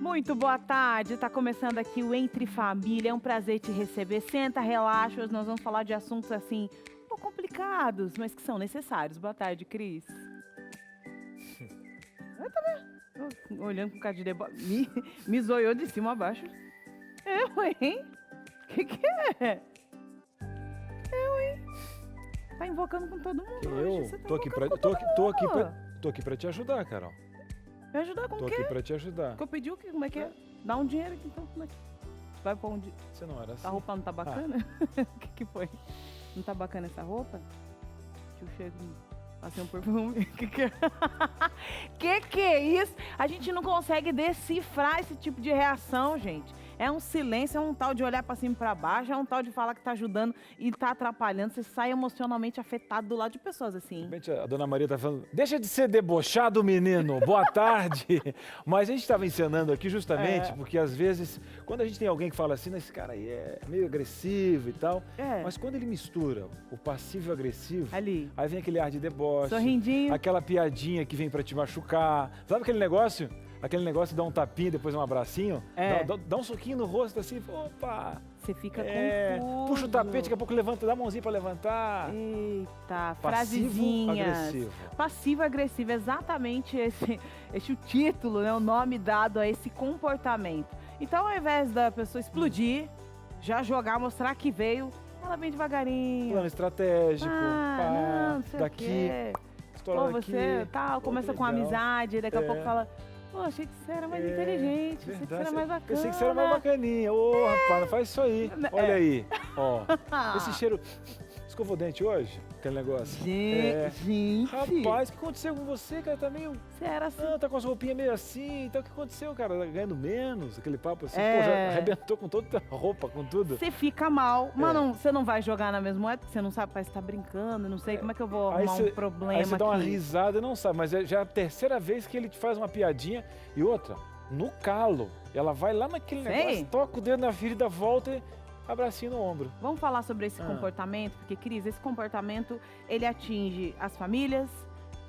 Muito boa tarde, tá começando aqui o Entre Família, é um prazer te receber. Senta, relaxa, hoje nós vamos falar de assuntos assim, um pouco complicados, mas que são necessários. Boa tarde, Cris. Eu também, olhando com cara de deboche, me zoiou de cima a baixo. Eu, hein? Que é? Eu, hein? Tá invocando com todo mundo hoje. Você tá tô aqui invocando com todo mundo. tô aqui pra te ajudar, Carol. Me ajudar com o Tô quê? aqui pra te ajudar. Que eu pedi o quê? Como é que é? Dá um dinheiro aqui, então. Como é que... Vai pôr um dinheiro. Você não era assim. A roupa não tá bacana? O que foi? Não tá bacana essa roupa? Deixa eu chegar. Passei um perfume. Que é isso? A gente não consegue decifrar esse tipo de reação, gente. É um silêncio, é um tal de olhar pra cima e pra baixo, é um tal de falar que tá ajudando e tá atrapalhando. Você sai emocionalmente afetado do lado de pessoas assim. De repente, a dona Maria tá falando, deixa de ser debochado, menino, boa tarde. Mas a gente estava encenando aqui justamente porque às vezes, quando a gente tem alguém que fala assim, esse cara aí é meio agressivo e tal, mas quando ele mistura o passivo e o agressivo, ali, aí vem aquele ar de deboche, sorrindinho, aquela piadinha que vem pra te machucar, sabe aquele negócio? Aquele negócio de dar um tapinha, depois um abracinho, dá um soquinho no rosto assim, opa! Você fica confuso. Puxa o tapete, daqui a pouco levanta, dá a mãozinha pra levantar. Eita, frasezinhas. Passivo-agressivo, exatamente esse o título, né, o nome dado a esse comportamento. Então, ao invés da pessoa explodir, já jogar, mostrar que veio, ela vem devagarinho. Plano estratégico, não sei daqui, estoura daqui. Você, tal, começa com amizade, daqui a pouco fala... Pô, achei que você era mais inteligente, achei que você era mais bacana. Pensei que você era mais bacaninha. Ô, rapaz, não faz isso aí. Olha aí, ó. Esse cheiro... Escovou o dente hoje? Aquele negócio. Gente. Rapaz, o que aconteceu com você, cara? Tá meio... Você era assim. Tá com as roupinhas meio assim. Então, o que aconteceu, cara? Tá ganhando menos? Aquele papo assim, pô, já arrebentou com toda a roupa, com tudo. Você fica mal. Mas você não vai jogar na mesma moeda, porque você não sabe, parece que tá brincando, não sei como é que eu vou arrumar um problema aqui. Aí você dá uma risada e não sabe, mas já é a terceira vez que ele te faz uma piadinha. E outra, no calo. Ela vai lá naquele negócio, toca o dedo na ferida, volta e... abracinho no ombro. Vamos falar sobre esse comportamento, porque, Cris, esse comportamento, ele atinge as famílias,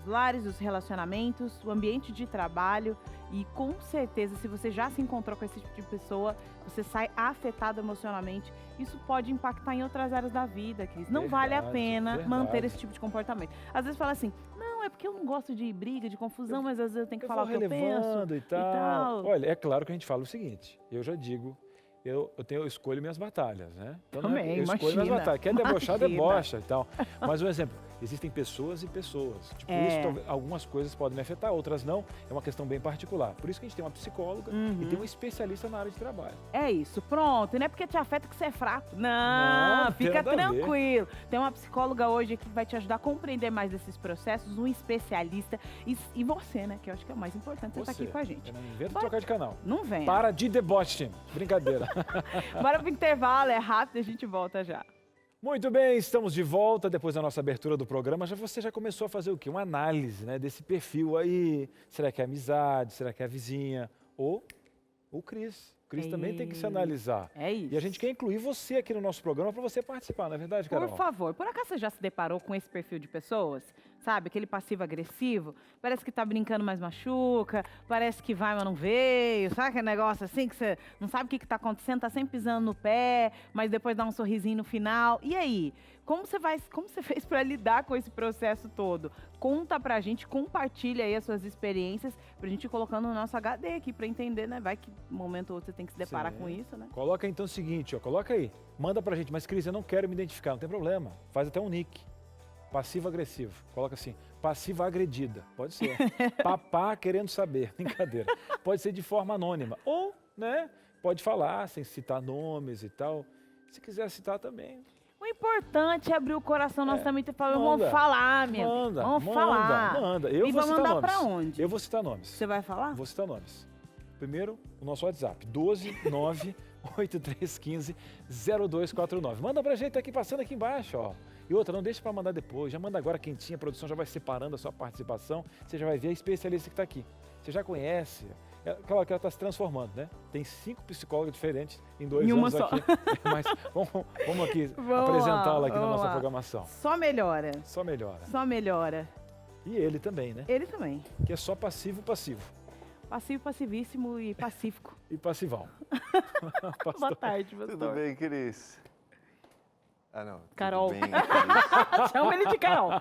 os lares, os relacionamentos, o ambiente de trabalho e, com certeza, se você já se encontrou com esse tipo de pessoa, você sai afetado emocionalmente. Isso pode impactar em outras áreas da vida, Cris. Não vale a pena manter esse tipo de comportamento. Às vezes fala assim, não, é porque eu não gosto de briga, de confusão, mas às vezes eu tenho que falar o que eu penso e tal. Olha, é claro que a gente fala o seguinte, eu já digo... Eu escolho minhas batalhas, né? Então, também, eu escolho minhas batalhas. Quer debochar, debocha e tal. Mas, um exemplo, existem pessoas e pessoas. Tipo, isso, algumas coisas podem me afetar, outras não. É uma questão bem particular. Por isso que a gente tem uma psicóloga e tem um especialista na área de trabalho. É isso, pronto. Não é porque te afeta que você é fraco. Não, fica tranquilo. Tem uma psicóloga hoje que vai te ajudar a compreender mais desses processos, um especialista. E você, né? Que eu acho que é o mais importante, você tá aqui com a gente. Eu não invento trocar de canal. Não vem. Para de deboche. Brincadeira. Bora pro intervalo, é rápido, a gente volta já. Muito bem, estamos de volta depois da nossa abertura do programa. Você já começou a fazer o quê? Uma análise, né, desse perfil aí. Será que é amizade? Será que é a vizinha? Ou o Cris. O Cris também tem que se analisar. É isso. E a gente quer incluir você aqui no nosso programa para você participar, não é verdade, Carol? Por favor. Por acaso você já se deparou com esse perfil de pessoas? Sabe, aquele passivo-agressivo? Parece que tá brincando, mas machuca. Parece que vai, mas não veio. Sabe aquele negócio assim que você não sabe o que tá acontecendo? Tá sempre pisando no pé, mas depois dá um sorrisinho no final. E aí? Como você fez para lidar com esse processo todo? Conta pra gente, compartilha aí as suas experiências pra gente ir colocando no nosso HD aqui pra entender, né? Vai que momento ou outro você tem que se deparar com isso, né? Coloca então o seguinte, ó, coloca aí. Manda pra gente, mas Cris, eu não quero me identificar, não tem problema. Faz até um nick. Passivo-agressivo. Coloca assim, passiva agredida. Pode ser. Papá querendo saber. Brincadeira. Pode ser de forma anônima. Ou, né, pode falar sem citar nomes e tal. Se quiser citar também. O importante é abrir o coração, nós também vamos falar, minha Manda, vamos falar. Manda. Eu vou citar mandar nomes. Pra onde? Eu vou citar nomes. Você vai falar? Vou citar nomes. Primeiro, o nosso WhatsApp, 12983150249. Manda pra gente, tá aqui passando aqui embaixo, ó. E outra, não deixa pra mandar depois, já manda agora quentinha, a produção já vai separando a sua participação, você já vai ver a especialista que tá aqui. Você já conhece, claro que ela tá se transformando, né? Tem 5 psicólogas diferentes em 2 anos só. aqui. Mas vamos aqui apresentá-la aqui na nossa programação. Só melhora. Só melhora. Só melhora. E ele também, né? Ele também. Que é só passivo. Passivo, passivíssimo e pacífico. E passivão. Boa tarde, pastor. Tudo bem, Cris? Ah, não. tudo Carol. bem, Cris. Chama ele de Carol.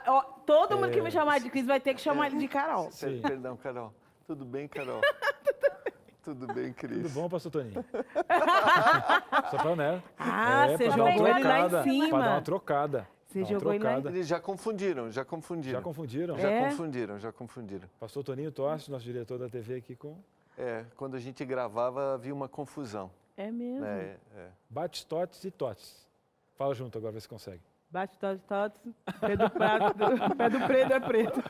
Ó, todo mundo que me chamar de Cris vai ter que chamar ele de Carol. Sim. Perdão, Carol. Tudo bem, Carol? Tudo bem, Cris? Tudo bom, pastor Toninho? Só pra, né? Ah, você pra dar uma jogou ele lá em trocada, cima. Pra dar uma trocada. Você Dá uma jogou ele lá em trocada. Eles já confundiram, já confundiram. Já confundiram? É? Já confundiram. Pastor Toninho Tossi, nosso diretor da TV aqui com Quando a gente gravava, havia uma confusão. É mesmo. Batistotes e Totes. Fala junto agora, vê se consegue. Bate, tote, tote. Pé do prato, pé do preto é preto.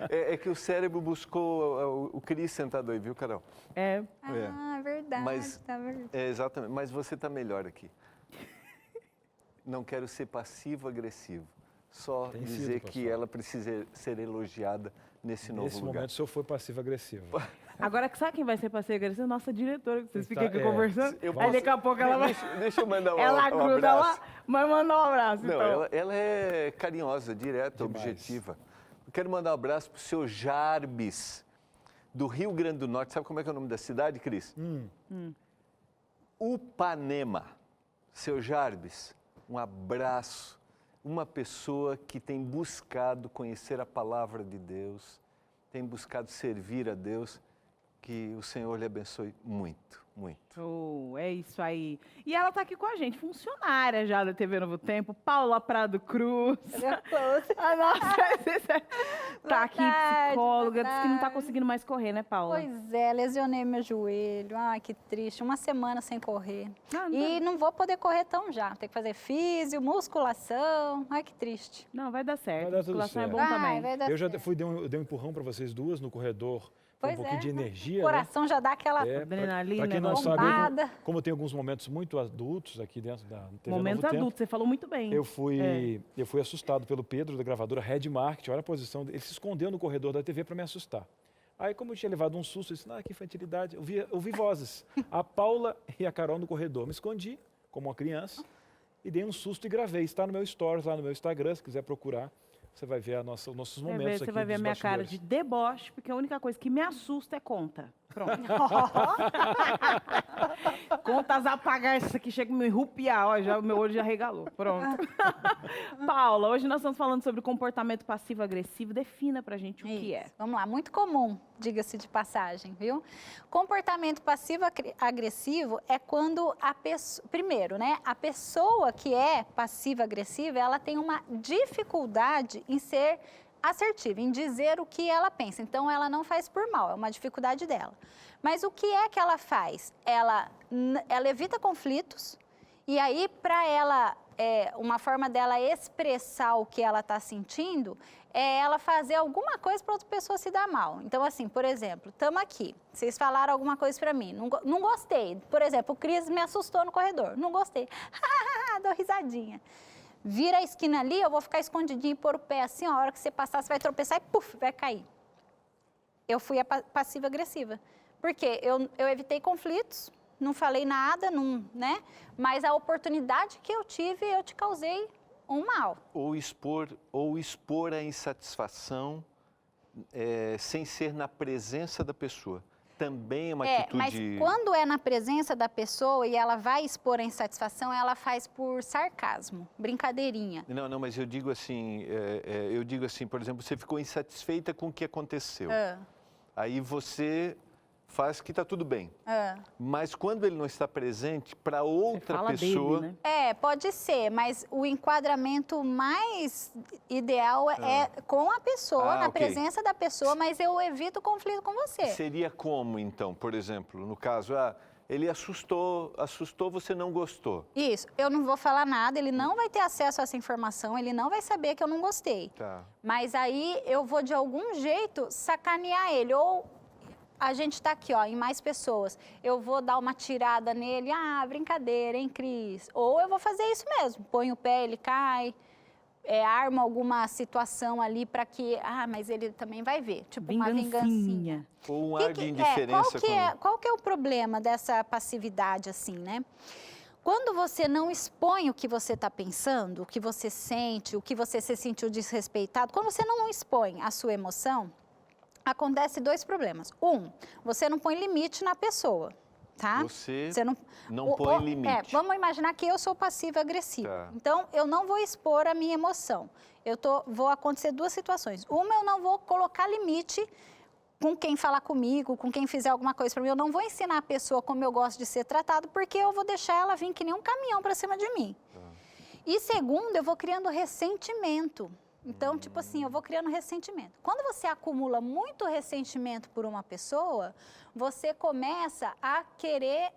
É que o cérebro buscou o Cris sentado aí, viu, Carol? É. Ah, verdade. Mas- tá verdade. Exatamente, mas você está melhor aqui. Não quero ser passivo-agressivo. Só Tem sido, dizer que pastor. ela precisa ser elogiada nesse novo Nesse lugar. momento, o senhor foi passivo-agressivo. Agora, sabe quem vai ser parceiro agressivo? Nossa diretora, que vocês Tá, ficam aqui é. conversando. Eu Aí posso- daqui a pouco ela vai... Deixa eu mandar Ela um gruda abraço. lá, mas mandar um abraço, Não, então. ela é carinhosa, direta, Demais. objetiva. Eu quero mandar um abraço pro seu Jarbes, do Rio Grande do Norte. Sabe como é que é o nome da cidade, Cris? Upanema. Seu Jarbes, um abraço. Uma pessoa que tem buscado conhecer a palavra de Deus, tem buscado servir a Deus, que o Senhor lhe abençoe muito, muito. Oh, é isso aí. E ela tá aqui com a gente, funcionária já da TV Novo Tempo, Paula Prado Cruz. A nossa, tá aqui, tarde, psicóloga, boa diz que não tá tarde. conseguindo mais correr, né, Paula? Pois é, lesionei meu joelho. Ai, que triste. Uma semana sem correr. Não, E não vou poder correr tão já. Tem que fazer físio, musculação. Ai, que triste. não, vai dar certo. Vai dar tudo Musculação é certo. bom também. vai dar Eu já certo. dei um empurrão para vocês duas no corredor. Foi um Pois pouquinho é. de energia, O né? coração já dá aquela... Adrenalina, Para quem não sabe, bombada. como tem alguns momentos muito adultos aqui dentro da TV Momentos Novo Tempo, adultos, você falou muito bem. eu fui assustado pelo Pedro, da gravadora Red Market. Olha a posição dele. Ele se escondeu no corredor da TV para me assustar. Aí, como eu tinha levado um susto, eu disse, que infantilidade. Eu ouvi vozes. A Paula e a Carol no corredor. Me escondi, como uma criança, e dei um susto e gravei. Está no meu stories, lá no meu Instagram, se quiser procurar. Você vai ver os nossos momentos aqui Você vai ver a dos minha cara de bastidores. deboche, porque a única coisa que me assusta é conta. Pronto. Contas a pagar, isso aqui chega a me rupiar, ó, já, meu olho já regalou. Pronto. Paula, hoje nós estamos falando sobre comportamento passivo-agressivo. Defina pra gente o que é. Isso. Vamos lá, muito comum, diga-se de passagem, viu? Comportamento passivo-agressivo é quando a pessoa... Primeiro, né? A pessoa que é passiva-agressiva, ela tem uma dificuldade em ser assertiva, em dizer o que ela pensa. Então, ela não faz por mal, é uma dificuldade dela. Mas o que é que ela faz? Ela evita conflitos e aí, para ela, uma forma dela expressar o que ela está sentindo é ela fazer alguma coisa para outra pessoa se dar mal. Então, assim, por exemplo, estamos aqui, vocês falaram alguma coisa para mim, não gostei. Por exemplo, o Cris me assustou no corredor, não gostei. Dou risadinha. Vira a esquina ali, eu vou ficar escondidinho e pôr o pé assim, ó, a hora que você passar, você vai tropeçar e puf, vai cair. Eu fui a passiva-agressiva. Porque eu evitei conflitos, não falei nada, né? Mas a oportunidade que eu tive, eu te causei um mal. Ou expor a insatisfação sem ser na presença da pessoa. Também é uma atitude... Mas quando é na presença da pessoa e ela vai expor a insatisfação, ela faz por sarcasmo, brincadeirinha. Não, mas eu digo assim, por exemplo, você ficou insatisfeita com o que aconteceu. Aí você faz que está tudo bem. Mas quando ele não está presente, para outra fala pessoa... dele, né? Pode ser, mas o enquadramento mais ideal é com a pessoa, na ok. presença da pessoa, mas eu evito o conflito com você. Seria como, então, por exemplo, no caso, ele assustou, você não gostou. Isso, eu não vou falar nada, ele não vai ter acesso a essa informação, ele não vai saber que eu não gostei. Tá. Mas aí eu vou, de algum jeito, sacanear ele, ou... A gente está aqui, ó, em mais pessoas. Eu vou dar uma tirada nele. Ah, brincadeira, hein, Cris? Ou eu vou fazer isso mesmo. Põe o pé, ele cai. Arma alguma situação ali para que... Ah, mas ele também vai ver. Tipo, uma vingancinha. Ou um ar de indiferença. Qual que é o problema dessa passividade, assim, né? Quando você não expõe o que você está pensando, o que você sente, o que você se sentiu desrespeitado, quando você não expõe a sua emoção... acontece dois problemas. Você não põe limite na pessoa, tá? Você não põe limite. Vamos imaginar que eu sou passiva-agressiva. Tá. Então, eu não vou expor a minha emoção. Vou acontecer duas situações. Uma, eu não vou colocar limite com quem falar comigo, com quem fizer alguma coisa para mim. Eu não vou ensinar a pessoa como eu gosto de ser tratado, porque eu vou deixar ela vir que nem um caminhão para cima de mim. Tá. E segundo, eu vou criando ressentimento. Então, tipo assim, eu vou criando ressentimento. Quando você acumula muito ressentimento por uma pessoa, você começa a querer,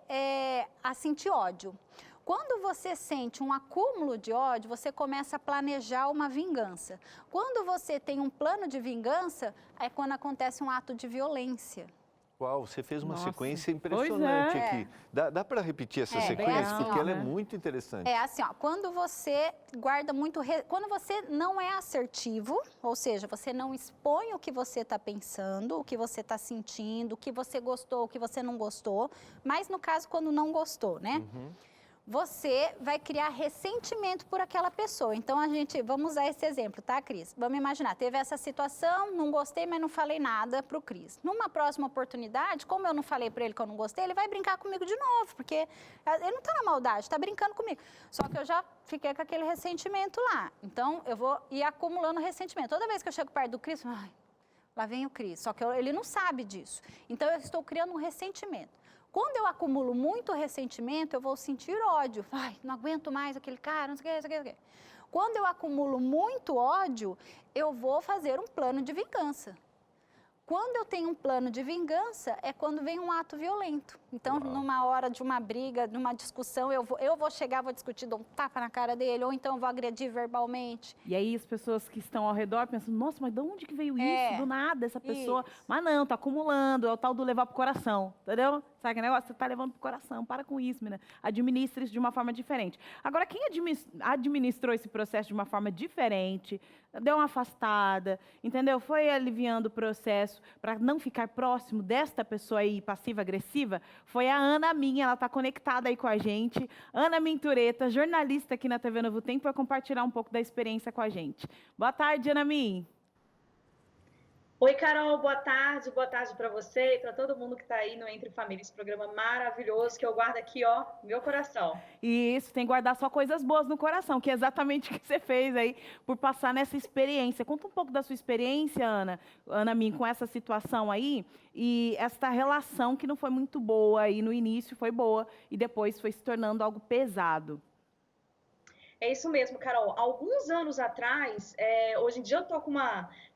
a sentir ódio. Quando você sente um acúmulo de ódio, você começa a planejar uma vingança. Quando você tem um plano de vingança, é quando acontece um ato de violência. Uau, você fez uma Nossa, sequência pois impressionante é. aqui. Dá para repetir essa É, sequência? assim, Porque ó, ela é né? muito interessante. É assim, ó, quando você guarda muito, quando você não é assertivo, ou seja, você não expõe o que você está pensando, o que você está sentindo, o que você gostou, o que você não gostou, mas no caso quando não gostou, né? Você vai criar ressentimento por aquela pessoa. Então, vamos usar esse exemplo, tá, Cris? Vamos imaginar, teve essa situação, não gostei, mas não falei nada pro Cris. Numa próxima oportunidade, como eu não falei para ele que eu não gostei, ele vai brincar comigo de novo, porque ele não tá na maldade, tá brincando comigo. Só que eu já fiquei com aquele ressentimento lá. Então, eu vou ir acumulando ressentimento. Toda vez que eu chego perto do Cris, lá vem o Cris. Só que ele não sabe disso. Então, eu estou criando um ressentimento. Quando eu acumulo muito ressentimento, eu vou sentir ódio. Não aguento mais aquele cara, não sei o que, não sei o que. Quando eu acumulo muito ódio, eu vou fazer um plano de vingança. Quando eu tenho um plano de vingança, é quando vem um ato violento. Então, numa hora de uma briga, de uma discussão, eu vou chegar, vou discutir, dou um tapa na cara dele, ou então vou agredir verbalmente. E aí as pessoas que estão ao redor pensam, nossa, mas de onde que veio isso? Do nada, essa pessoa. Isso. Mas não, tá acumulando, é o tal do levar pro coração, entendeu? Sabe que negócio? Você tá levando pro coração, para com isso, menina. Administre isso de uma forma diferente. Agora, quem administrou esse processo de uma forma diferente, deu uma afastada, entendeu? Foi aliviando o processo para não ficar próximo desta pessoa aí passiva-agressiva, foi a Ana Min, ela está conectada aí com a gente. Ana Mintureta, jornalista aqui na TV Novo Tempo, vai compartilhar um pouco da experiência com a gente. Boa tarde, Ana Min. Oi, Carol, boa tarde para você e para todo mundo que está aí no Entre Família, esse programa maravilhoso que eu guardo aqui, ó, no meu coração. E isso, tem que guardar só coisas boas no coração, que é exatamente o que você fez aí, por passar nessa experiência. Conta um pouco da sua experiência, Ana Min, com essa situação aí, e essa relação que não foi muito boa aí no início, foi boa, e depois foi se tornando algo pesado. É isso mesmo, Carol. Alguns anos atrás, hoje em dia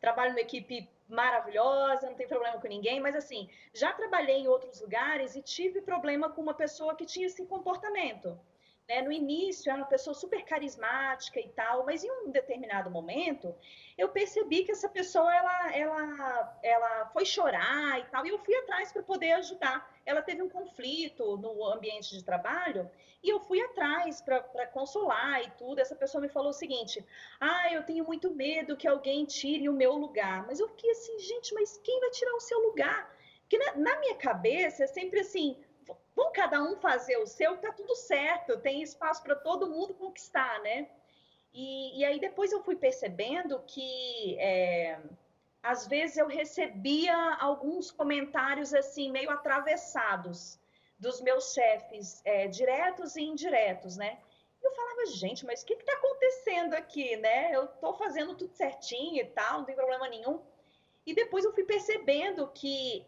trabalho numa equipe maravilhosa, não tem problema com ninguém, mas assim, já trabalhei em outros lugares e tive problema com uma pessoa que tinha esse comportamento. No início, era uma pessoa super carismática e tal, mas em um determinado momento, eu percebi que essa pessoa, ela foi chorar e tal, e eu fui atrás para poder ajudar. Ela teve um conflito no ambiente de trabalho, e eu fui atrás para consolar e tudo. Essa pessoa me falou o seguinte, eu tenho muito medo que alguém tire o meu lugar. Mas eu fiquei assim, gente, mas quem vai tirar o seu lugar? Porque na minha cabeça é sempre assim, vamos cada um fazer o seu, tá tudo certo, tem espaço para todo mundo conquistar, né? E aí depois eu fui percebendo que às vezes eu recebia alguns comentários assim meio atravessados dos meus chefes, diretos e indiretos, né? E eu falava, gente, mas o que está acontecendo aqui, né? Eu estou fazendo tudo certinho e tal, não tem problema nenhum. E depois eu fui percebendo que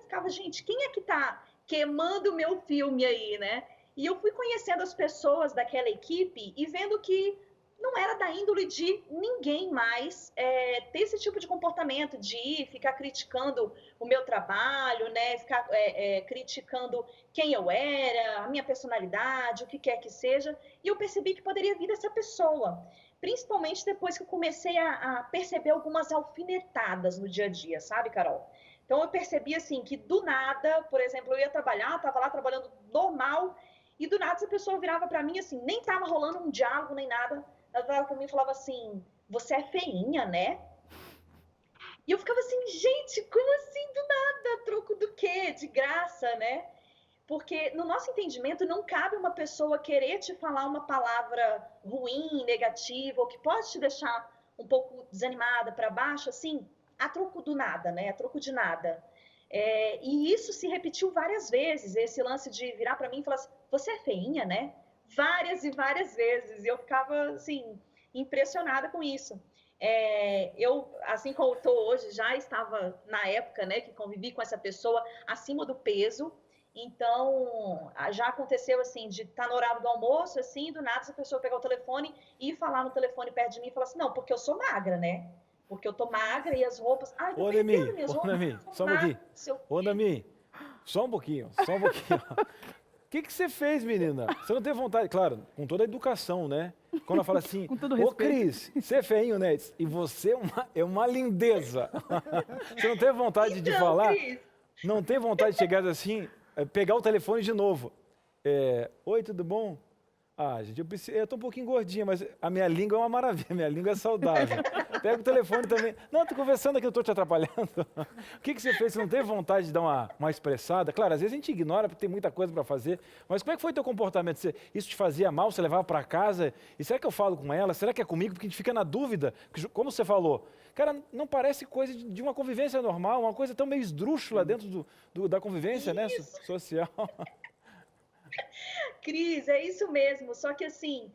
ficava, gente, quem é que está queimando o meu filme aí, né? E eu fui conhecendo as pessoas daquela equipe e vendo que não era da índole de ninguém mais ter esse tipo de comportamento, de ficar criticando o meu trabalho, né? Ficar criticando quem eu era, a minha personalidade, o que quer que seja. E eu percebi que poderia vir dessa pessoa. Principalmente depois que eu comecei a perceber algumas alfinetadas no dia a dia, sabe, Carol? Então, eu percebi, assim, que do nada, por exemplo, eu ia trabalhar, estava lá trabalhando normal, e do nada essa pessoa virava para mim, assim, nem estava rolando um diálogo, nem nada. Ela virava para mim e falava assim, você é feinha, né? E eu ficava assim, gente, como assim do nada? Troco do quê? De graça, né? Porque no nosso entendimento não cabe uma pessoa querer te falar uma palavra ruim, negativa, ou que pode te deixar um pouco desanimada, para baixo, assim, a troco do nada, né? A troco de nada. E isso se repetiu várias vezes, esse lance de virar para mim e falar assim, você é feinha, né? Várias e várias vezes. E eu ficava, assim, impressionada com isso. Eu, assim como estou hoje, já estava na época, né, que convivi com essa pessoa acima do peso. Então, já aconteceu, assim, de estar no horário do almoço, assim, do nada essa pessoa pegar o telefone e falar no telefone perto de mim e falar assim, não, porque eu sou magra, né? Porque eu tô magra e as roupas... Ai, tô perdendo minhas roupas. Ô, Nami, só um pouquinho. Ô, Nami, só um pouquinho. O que você fez, menina? Você não teve vontade, claro, com toda a educação, né? Quando ela fala assim, ô Cris, você é feinho, né? E você é uma lindeza. Você não teve vontade de falar? Cris. Não tem vontade de chegar assim, pegar o telefone de novo. Oi, tudo bom? Gente, eu tô um pouquinho gordinha, mas a minha língua é uma maravilha, minha língua é saudável. Pega o telefone também. Não, tô conversando aqui, eu tô te atrapalhando. O que você fez? Você não teve vontade de dar uma expressada? Claro, às vezes a gente ignora porque tem muita coisa para fazer, mas como é que foi o teu comportamento? Isso te fazia mal? Você levava para casa? E será que eu falo com ela? Será que é comigo? Porque a gente fica na dúvida. Como você falou, cara, não parece coisa de uma convivência normal, uma coisa tão meio esdrúxula dentro da convivência, né, social. Cris, é isso mesmo. Só que assim,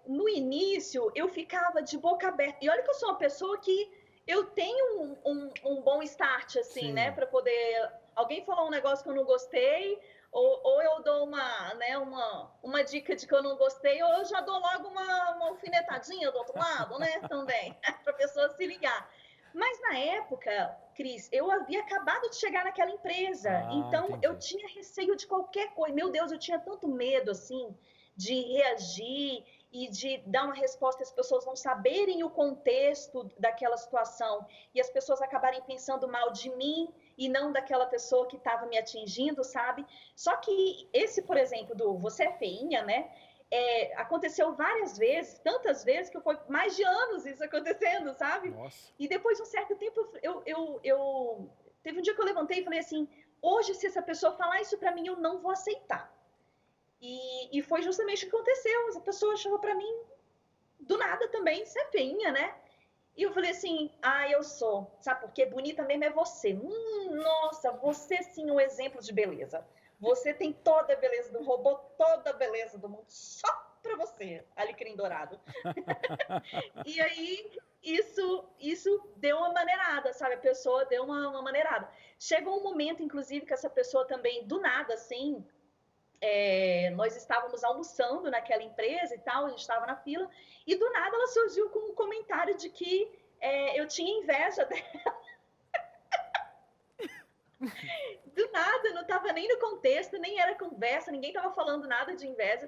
no início eu ficava de boca aberta. E olha que eu sou uma pessoa que eu tenho um bom start, assim, Sim. né? Para poder. Alguém falou um negócio que eu não gostei, ou eu dou uma dica de que eu não gostei, ou eu já dou logo uma alfinetadinha do outro lado, né? Também, para a pessoa se ligar. Mas na época, Cris, eu havia acabado de chegar naquela empresa, então entendi. eu tinha receio de qualquer coisa. Meu Deus, eu tinha tanto medo, assim, de reagir e de dar uma resposta e as pessoas não saberem o contexto daquela situação e as pessoas acabarem pensando mal de mim e não daquela pessoa que estava me atingindo, sabe? Só que esse, por exemplo, do você é feinha, né? Aconteceu várias vezes, tantas vezes que foi mais de anos isso acontecendo, sabe? Nossa. E depois de um certo tempo, teve um dia que eu levantei e falei assim, hoje se essa pessoa falar isso pra mim, eu não vou aceitar. E foi justamente o que aconteceu, essa pessoa chegou pra mim do nada também, você é feinha, né? E eu falei assim, eu sou, sabe por quê? Bonita mesmo é você. Nossa, você sim é um exemplo de beleza. Você tem toda a beleza do robô, toda a beleza do mundo, só pra você, alecrim dourado. E aí, isso deu uma maneirada, sabe? A pessoa deu uma maneirada. Chegou um momento, inclusive, que essa pessoa também, do nada, assim, nós estávamos almoçando naquela empresa e tal, a gente estava na fila, e do nada ela surgiu com um comentário de que eu tinha inveja dela. Do nada, não estava nem no contexto, nem era conversa, ninguém estava falando nada de inveja.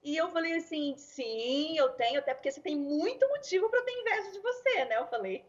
E eu falei assim, sim, eu tenho, até porque você tem muito motivo para eu ter inveja de você, né? Eu falei.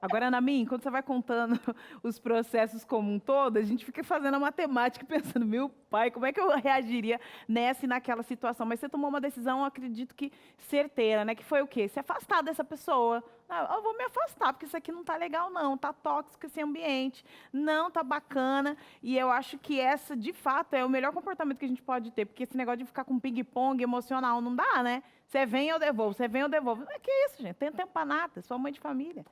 Agora, Namin, quando você vai contando os processos como um todo, a gente fica fazendo a matemática e pensando, meu pai, como é que eu reagiria nessa e naquela situação? Mas você tomou uma decisão, eu acredito que certeira, né? Que foi o quê? Se afastar dessa pessoa. Eu vou me afastar, porque isso aqui não tá legal, não. Tá tóxico esse ambiente, não tá bacana. E eu acho que essa, de fato, é o melhor comportamento que a gente pode ter, porque esse negócio de ficar com ping-pong emocional não dá, né? Você vem, eu devolvo, você vem, eu devolvo. Que isso, gente? Tem tempo pra nada, sou mãe de família.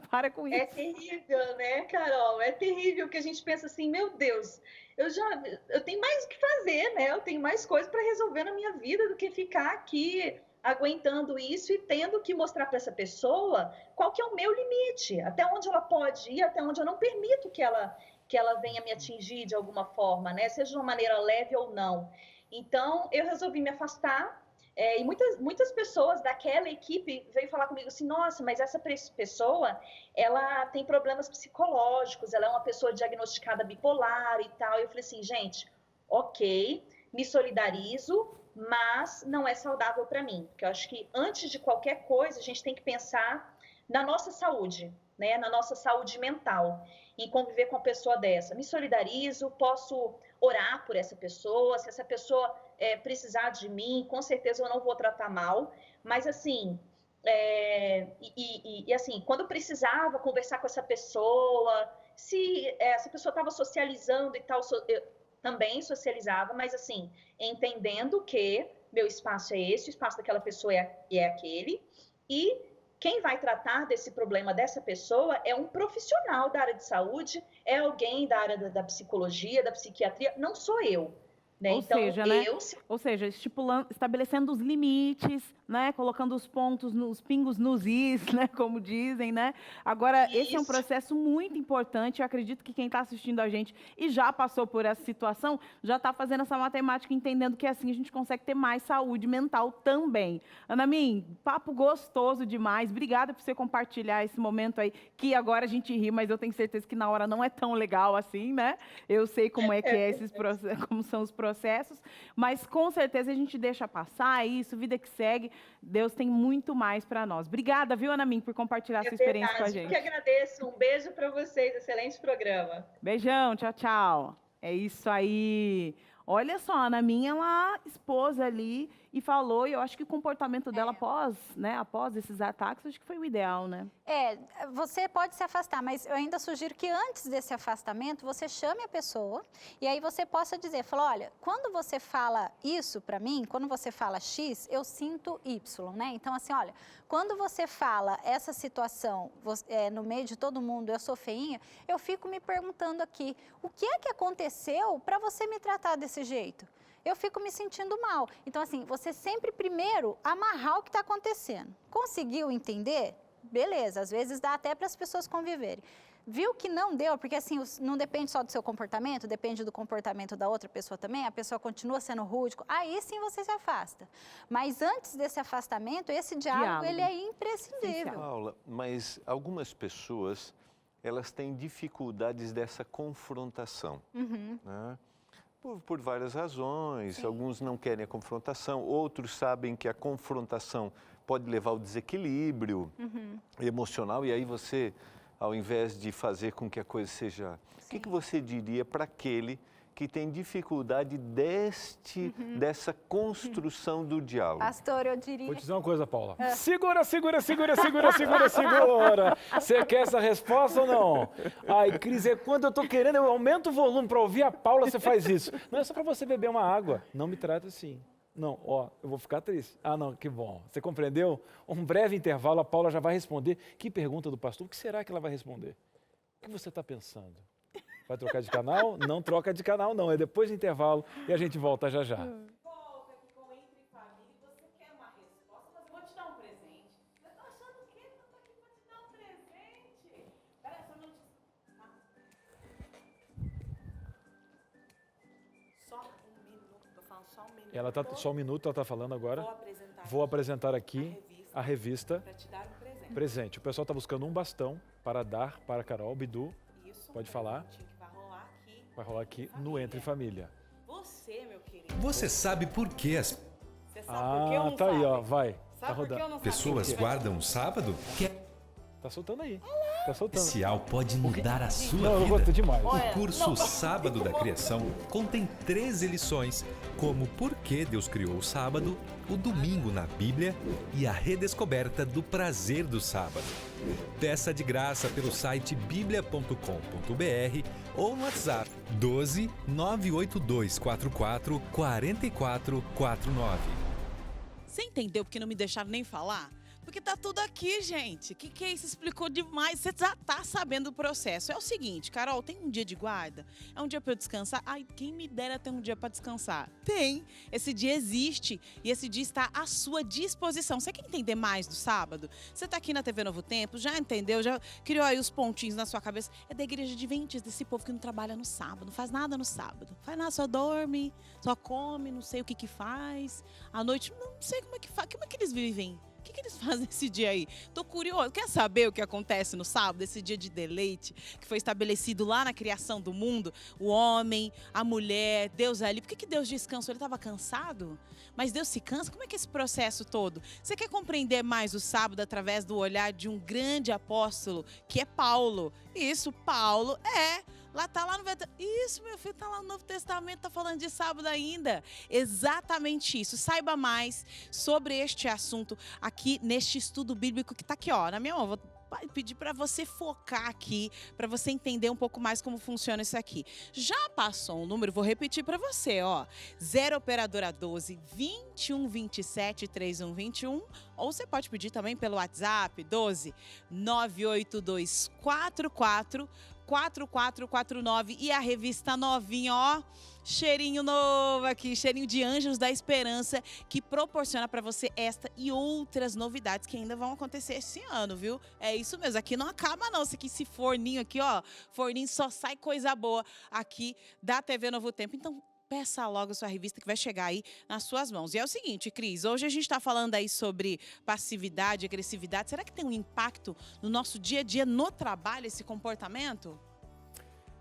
Para com isso. É terrível, né, Carol? É terrível que a gente pensa assim, meu Deus, eu tenho mais o que fazer, né? Eu tenho mais coisas para resolver na minha vida do que ficar aqui aguentando isso e tendo que mostrar para essa pessoa qual que é o meu limite, até onde ela pode ir, até onde eu não permito que ela venha me atingir de alguma forma, né? Seja de uma maneira leve ou não. Então, eu resolvi me afastar. E muitas pessoas daquela equipe veio falar comigo assim, nossa, mas essa pessoa, ela tem problemas psicológicos, ela é uma pessoa diagnosticada bipolar e tal. E eu falei assim, gente, ok, me solidarizo, mas não é saudável para mim. Porque eu acho que antes de qualquer coisa, a gente tem que pensar na nossa saúde, né? Na nossa saúde mental, em conviver com uma pessoa dessa. Me solidarizo, posso orar por essa pessoa, se essa pessoa precisar de mim, com certeza eu não vou tratar mal, mas assim, assim, quando eu precisava conversar com essa pessoa, se essa pessoa estava socializando e tal, eu também socializava, mas assim, entendendo que meu espaço é esse, o espaço daquela pessoa é aquele, e quem vai tratar desse problema dessa pessoa é um profissional da área de saúde, é alguém da área da psicologia, da psiquiatria, não sou eu. Né? Ou Então, seja, né? Ou seja, estabelecendo os limites, né? Colocando os pontos, os pingos nos is, né? Como dizem, né? Agora, esse é um processo muito importante. Eu acredito que quem está assistindo a gente e já passou por essa situação, já está fazendo essa matemática, entendendo que assim a gente consegue ter mais saúde mental também. Ana Min, papo gostoso demais. Obrigada por você compartilhar esse momento aí, que agora a gente ri, mas eu tenho certeza que na hora não é tão legal assim, né? Eu sei como é que é esses processos, como são os processos, mas com certeza a gente deixa passar isso, vida que segue. Deus tem muito mais para nós. Obrigada, viu, Ana Min, por compartilhar sua experiência com a gente. Eu que agradeço. Um beijo para vocês. Excelente programa. Beijão, tchau, tchau. É isso aí. Olha só, a Ana Min, ela expôs ali e falou, e eu acho que o comportamento dela após esses ataques, acho que foi o ideal, né? Você pode se afastar, mas eu ainda sugiro que antes desse afastamento, você chame a pessoa e aí você possa dizer, olha, quando você fala isso para mim, quando você fala X, eu sinto Y, né? Então, assim, olha, quando você fala essa situação no meio de todo mundo, eu sou feinha, eu fico me perguntando aqui, o que é que aconteceu para você me tratar desse jeito? Eu fico me sentindo mal. Então, assim, você sempre primeiro amarrar o que está acontecendo. Conseguiu entender? Beleza, às vezes dá até para as pessoas conviverem. Viu que não deu, porque assim, não depende só do seu comportamento, depende do comportamento da outra pessoa também, a pessoa continua sendo rude, aí sim você se afasta. Mas antes desse afastamento, esse diálogo. Ele é imprescindível. Paula, mas algumas pessoas, elas têm dificuldades dessa confrontação, né? Por várias razões. Sim. Alguns não querem a confrontação, outros sabem que a confrontação pode levar ao desequilíbrio emocional, e aí você, ao invés de fazer com que a coisa seja... Sim. O que você diria para aquele que tem dificuldade dessa construção do diálogo? Pastor, eu diria... Vou te dizer uma coisa, Paula. Segura! Você quer essa resposta ou não? Ai, Cris, quando eu tô querendo, eu aumento o volume para ouvir a Paula, você faz isso. Não é só para você beber uma água. Não me trata assim. Não, eu vou ficar triste. Ah, não, que bom. Você compreendeu? Um breve intervalo, a Paula já vai responder. Que pergunta do pastor? O que será que ela vai responder? O que você está pensando? Vai trocar de canal? Não troca de canal, não. É depois do intervalo e a gente volta já já. Volta aqui com Entre Família. Você quer uma resposta, mas eu vou te dar um presente. Você tá achando o quê? Eu tô aqui pra te dar um presente. Pera, só um minutinho. Só um minuto. Tô falando só um minuto. Ela tá, só um minuto, ela está falando agora. Vou apresentar aqui a revista. Para te dar um presente. O pessoal está buscando um bastão para dar para a Carol Bidu. Pode falar. Vai rolar aqui no Entre Família. Você, meu querido. Você sabe por quê? Você sabe por que eu não tá aí, ó. sabe? Vai. Sabe tá por que rodando. eu não Pessoas sabia? guardam o sábado? Que Tá soltando aí. Tá soltando. especial pode mudar a sua Não, eu vida. gostei demais. O curso Sábado da Criação contém 13 lições, como por que Deus criou o sábado, o domingo na Bíblia e a redescoberta do prazer do sábado. Peça de graça pelo site biblia.com.br ou no WhatsApp 12 982 44 4449. Você entendeu porque não me deixaram nem falar? Porque tá tudo aqui, gente. O que é isso? Explicou demais. Você já tá sabendo do processo. É o seguinte, Carol, tem um dia de guarda? É um dia para eu descansar? Ai, quem me dera ter um dia para descansar. Tem. Esse dia existe e esse dia está à sua disposição. Você quer entender mais do sábado? Você tá aqui na TV Novo Tempo, já entendeu? Já criou aí os pontinhos na sua cabeça. É da igreja adventista, desse povo que não trabalha no sábado, não faz nada no sábado. Faz nada, só dorme, só come, não sei o que faz. À noite, não sei como é que faz. Como é que eles vivem? O que eles fazem esse dia aí? Tô curioso. Quer saber o que acontece no sábado? Esse dia de deleite que foi estabelecido lá na criação do mundo. O homem, a mulher, Deus ali. Por que Deus descansou? Ele estava cansado? Mas Deus se cansa? Como é que é esse processo todo? Você quer compreender mais o sábado através do olhar de um grande apóstolo, que é Paulo? Isso, Paulo Lá tá lá no Velho Testamento. Isso, meu filho, tá lá no Novo Testamento, tá falando de sábado ainda. Exatamente isso. Saiba mais sobre este assunto aqui neste estudo bíblico que tá aqui, ó, na minha mão. Vou pedir para você focar aqui, para você entender um pouco mais como funciona isso aqui. Já passou um número, vou repetir para você, ó. 0 operadora 12 21 27 3121, ou você pode pedir também pelo WhatsApp 12 982 44 4449 e a revista novinha, ó, cheirinho novo aqui, cheirinho de Anjos da Esperança, que proporciona para você esta e outras novidades que ainda vão acontecer esse ano, viu? É isso mesmo, aqui não acaba não, esse forninho aqui, ó, forninho só sai coisa boa aqui da TV Novo Tempo, então peça logo a sua revista que vai chegar aí nas suas mãos. E é o seguinte, Cris, hoje a gente está falando aí sobre passividade, agressividade. Será que tem um impacto no nosso dia a dia, no trabalho, esse comportamento?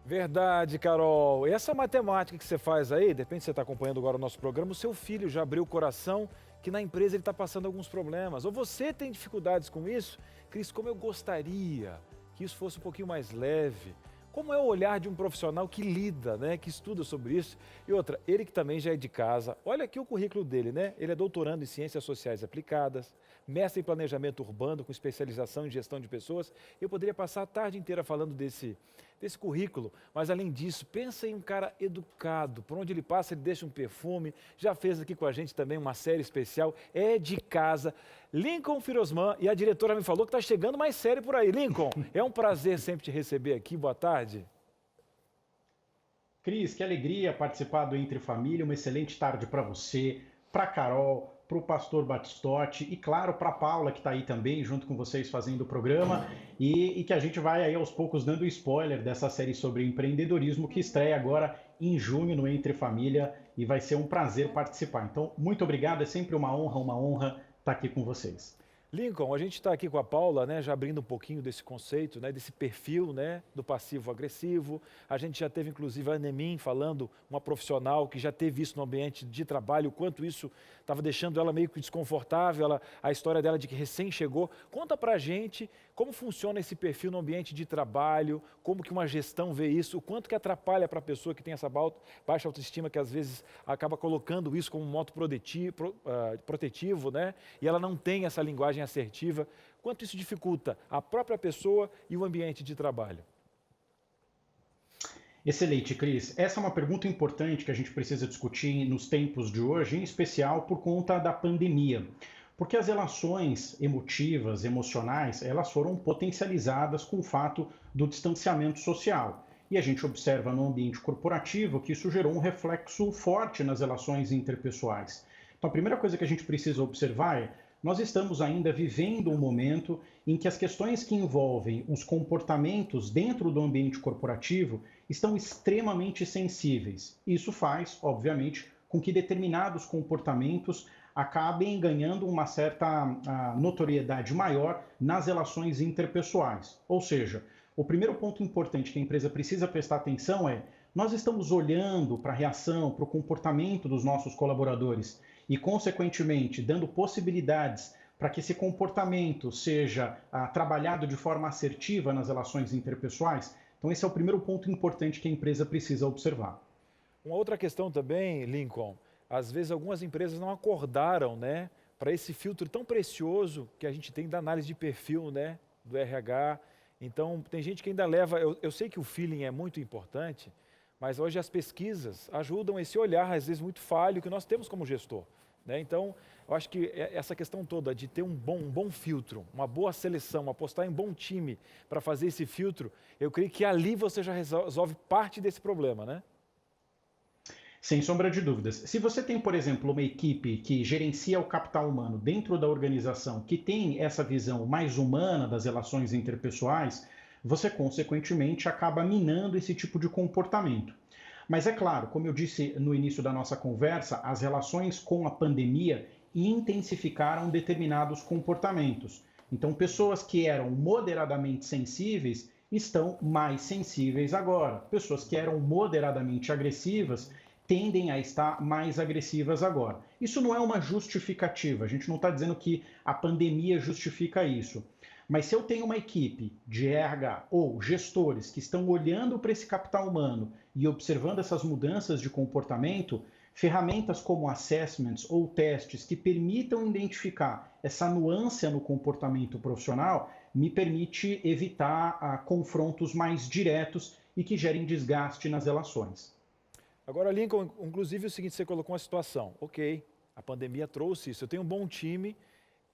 Verdade, Carol. E essa matemática que você faz aí, de repente você está acompanhando agora o nosso programa, o seu filho já abriu o coração que na empresa ele está passando alguns problemas. Ou você tem dificuldades com isso? Cris, como eu gostaria que isso fosse um pouquinho mais leve. Como é o olhar de um profissional que lida, né, que estuda sobre isso. E outra, ele que também já é de casa. Olha aqui o currículo dele, né? Ele é doutorando em Ciências Sociais Aplicadas, mestre em Planejamento Urbano com especialização em Gestão de Pessoas. Eu poderia passar a tarde inteira falando desse currículo, mas além disso, pensa em um cara educado. Por onde ele passa, ele deixa um perfume. Já fez aqui com a gente também uma série especial, é de casa. Lincoln Firosman, e a diretora me falou que está chegando mais série por aí. Lincoln, é um prazer sempre te receber aqui. Boa tarde. Cris, que alegria participar do Entre Família. Uma excelente tarde para você, para Carol, para o pastor Batistotti e, claro, para a Paula, que está aí também, junto com vocês fazendo o programa, e que a gente vai aí aos poucos dando spoiler dessa série sobre empreendedorismo que estreia agora em junho no Entre Família e vai ser um prazer participar. Então, muito obrigado, é sempre uma honra estar aqui com vocês. Lincoln, a gente está aqui com a Paula, né, já abrindo um pouquinho desse conceito, né, desse perfil, né, do passivo-agressivo. A gente já teve, inclusive, a Anemin falando, uma profissional que já teve isso no ambiente de trabalho, o quanto isso estava deixando ela meio que desconfortável, a história dela de que recém chegou. Conta pra gente como funciona esse perfil no ambiente de trabalho, como que uma gestão vê isso, o quanto que atrapalha para a pessoa que tem essa baixa autoestima, que às vezes acaba colocando isso como um modo protetivo, né, e ela não tem essa linguagem assertiva, quanto isso dificulta a própria pessoa e o ambiente de trabalho? Excelente, Cris. Essa é uma pergunta importante que a gente precisa discutir nos tempos de hoje, em especial por conta da pandemia. Porque as relações emotivas, emocionais, elas foram potencializadas com o fato do distanciamento social. E a gente observa no ambiente corporativo que isso gerou um reflexo forte nas relações interpessoais. Então, a primeira coisa que a gente precisa observar é nós estamos ainda vivendo um momento em que as questões que envolvem os comportamentos dentro do ambiente corporativo estão extremamente sensíveis. Isso faz, obviamente, com que determinados comportamentos acabem ganhando uma certa notoriedade maior nas relações interpessoais. Ou seja, o primeiro ponto importante que a empresa precisa prestar atenção é nós estamos olhando para a reação, para o comportamento dos nossos colaboradores e, consequentemente, dando possibilidades para que esse comportamento seja trabalhado de forma assertiva nas relações interpessoais. Então, esse é o primeiro ponto importante que a empresa precisa observar. Uma outra questão também, Lincoln, às vezes algumas empresas não acordaram, né, para esse filtro tão precioso que a gente tem da análise de perfil, né, do RH. Então, tem gente que ainda leva... Eu sei que o feeling é muito importante, mas hoje as pesquisas ajudam esse olhar, às vezes muito falho, que nós temos como gestor, né? Então, eu acho que essa questão toda de ter um bom filtro, uma boa seleção, apostar em bom time para fazer esse filtro, eu creio que ali você já resolve parte desse problema, né? Sem sombra de dúvidas. Se você tem, por exemplo, uma equipe que gerencia o capital humano dentro da organização, que tem essa visão mais humana das relações interpessoais, você, consequentemente, acaba minando esse tipo de comportamento. Mas é claro, como eu disse no início da nossa conversa, as relações com a pandemia intensificaram determinados comportamentos. Então, pessoas que eram moderadamente sensíveis estão mais sensíveis agora. Pessoas que eram moderadamente agressivas tendem a estar mais agressivas agora. Isso não é uma justificativa, a gente não está dizendo que a pandemia justifica isso. Mas se eu tenho uma equipe de RH ou gestores que estão olhando para esse capital humano e observando essas mudanças de comportamento, ferramentas como assessments ou testes que permitam identificar essa nuance no comportamento profissional me permite evitar confrontos mais diretos e que gerem desgaste nas relações. Agora, Lincoln, inclusive o seguinte, você colocou uma situação. Ok, a pandemia trouxe isso. Eu tenho um bom time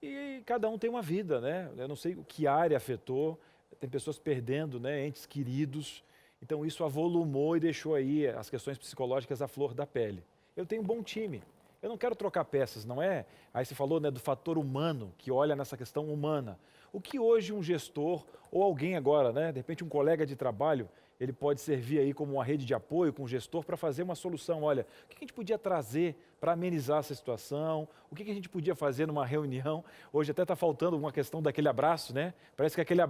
e cada um tem uma vida, né? Eu não sei o que área afetou, tem pessoas perdendo, né, entes queridos. Então isso avolumou e deixou aí as questões psicológicas à flor da pele. Eu tenho um bom time. Eu não quero trocar peças, não é? Aí você falou, né, do fator humano, que olha nessa questão humana. O que hoje um gestor ou alguém agora, né, de repente um colega de trabalho, ele pode servir aí como uma rede de apoio com o gestor para fazer uma solução. Olha, o que a gente podia trazer para amenizar essa situação? O que a gente podia fazer numa reunião? Hoje até está faltando uma questão daquele abraço, né? Parece que aquele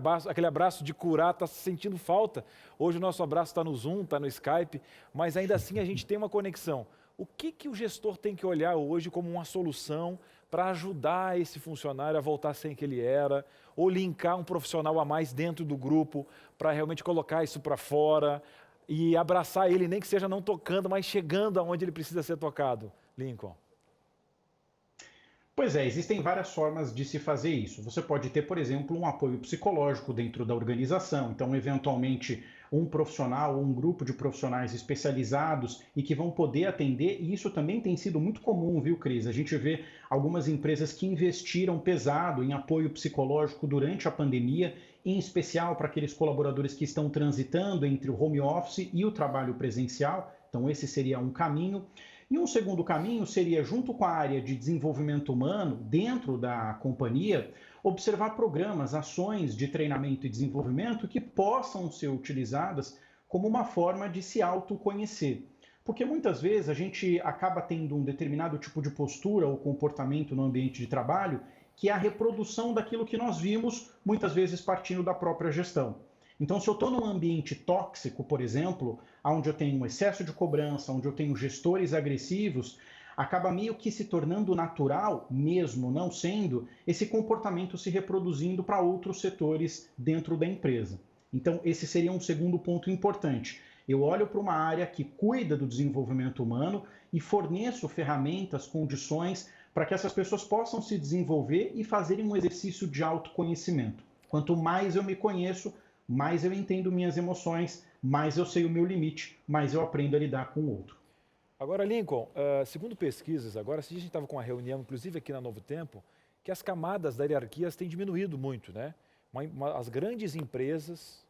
abraço de curar está sentindo falta. Hoje o nosso abraço está no Zoom, está no Skype, mas ainda assim a gente tem uma conexão. O que o gestor tem que olhar hoje como uma solução para ajudar esse funcionário a voltar a ser quem ele era, ou linkar um profissional a mais dentro do grupo para realmente colocar isso para fora e abraçar ele, nem que seja não tocando, mas chegando aonde ele precisa ser tocado? Lincoln. Pois é, existem várias formas de se fazer isso. Você pode ter, por exemplo, um apoio psicológico dentro da organização. Então, eventualmente, um profissional ou um grupo de profissionais especializados e que vão poder atender. E isso também tem sido muito comum, viu, Cris? A gente vê algumas empresas que investiram pesado em apoio psicológico durante a pandemia, em especial para aqueles colaboradores que estão transitando entre o home office e o trabalho presencial. Então, esse seria um caminho. E um segundo caminho seria, junto com a área de desenvolvimento humano, dentro da companhia, observar programas, ações de treinamento e desenvolvimento que possam ser utilizadas como uma forma de se autoconhecer. Porque muitas vezes a gente acaba tendo um determinado tipo de postura ou comportamento no ambiente de trabalho que é a reprodução daquilo que nós vimos, muitas vezes partindo da própria gestão. Então, se eu estou num ambiente tóxico, por exemplo, onde eu tenho um excesso de cobrança, onde eu tenho gestores agressivos, acaba meio que se tornando natural, mesmo não sendo, esse comportamento se reproduzindo para outros setores dentro da empresa. Então, esse seria um segundo ponto importante. Eu olho para uma área que cuida do desenvolvimento humano e forneço ferramentas, condições para que essas pessoas possam se desenvolver e fazerem um exercício de autoconhecimento. Quanto mais eu me conheço, mais eu entendo minhas emoções, mais eu sei o meu limite, mais eu aprendo a lidar com o outro. Agora, Lincoln, segundo pesquisas, agora, se a gente estava com uma reunião, inclusive aqui na Novo Tempo, que as camadas da hierarquia têm diminuído muito, né? As grandes empresas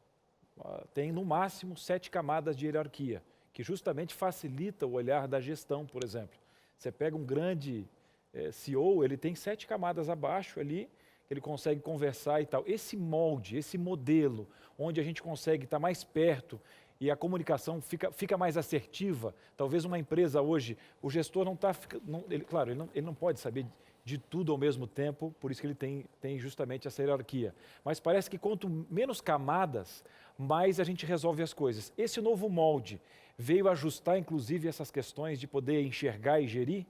têm, no máximo, 7 camadas de hierarquia, que justamente facilita o olhar da gestão, por exemplo. Você pega um grande CEO, ele tem 7 camadas abaixo ali, ele consegue conversar e tal. Esse molde, esse modelo, onde a gente consegue estar mais perto e a comunicação fica mais assertiva. Talvez uma empresa hoje, o gestor não está... Claro, ele não pode saber de tudo ao mesmo tempo, por isso que ele tem justamente essa hierarquia. Mas parece que quanto menos camadas, mais a gente resolve as coisas. Esse novo molde veio ajustar, inclusive, essas questões de poder enxergar e gerir?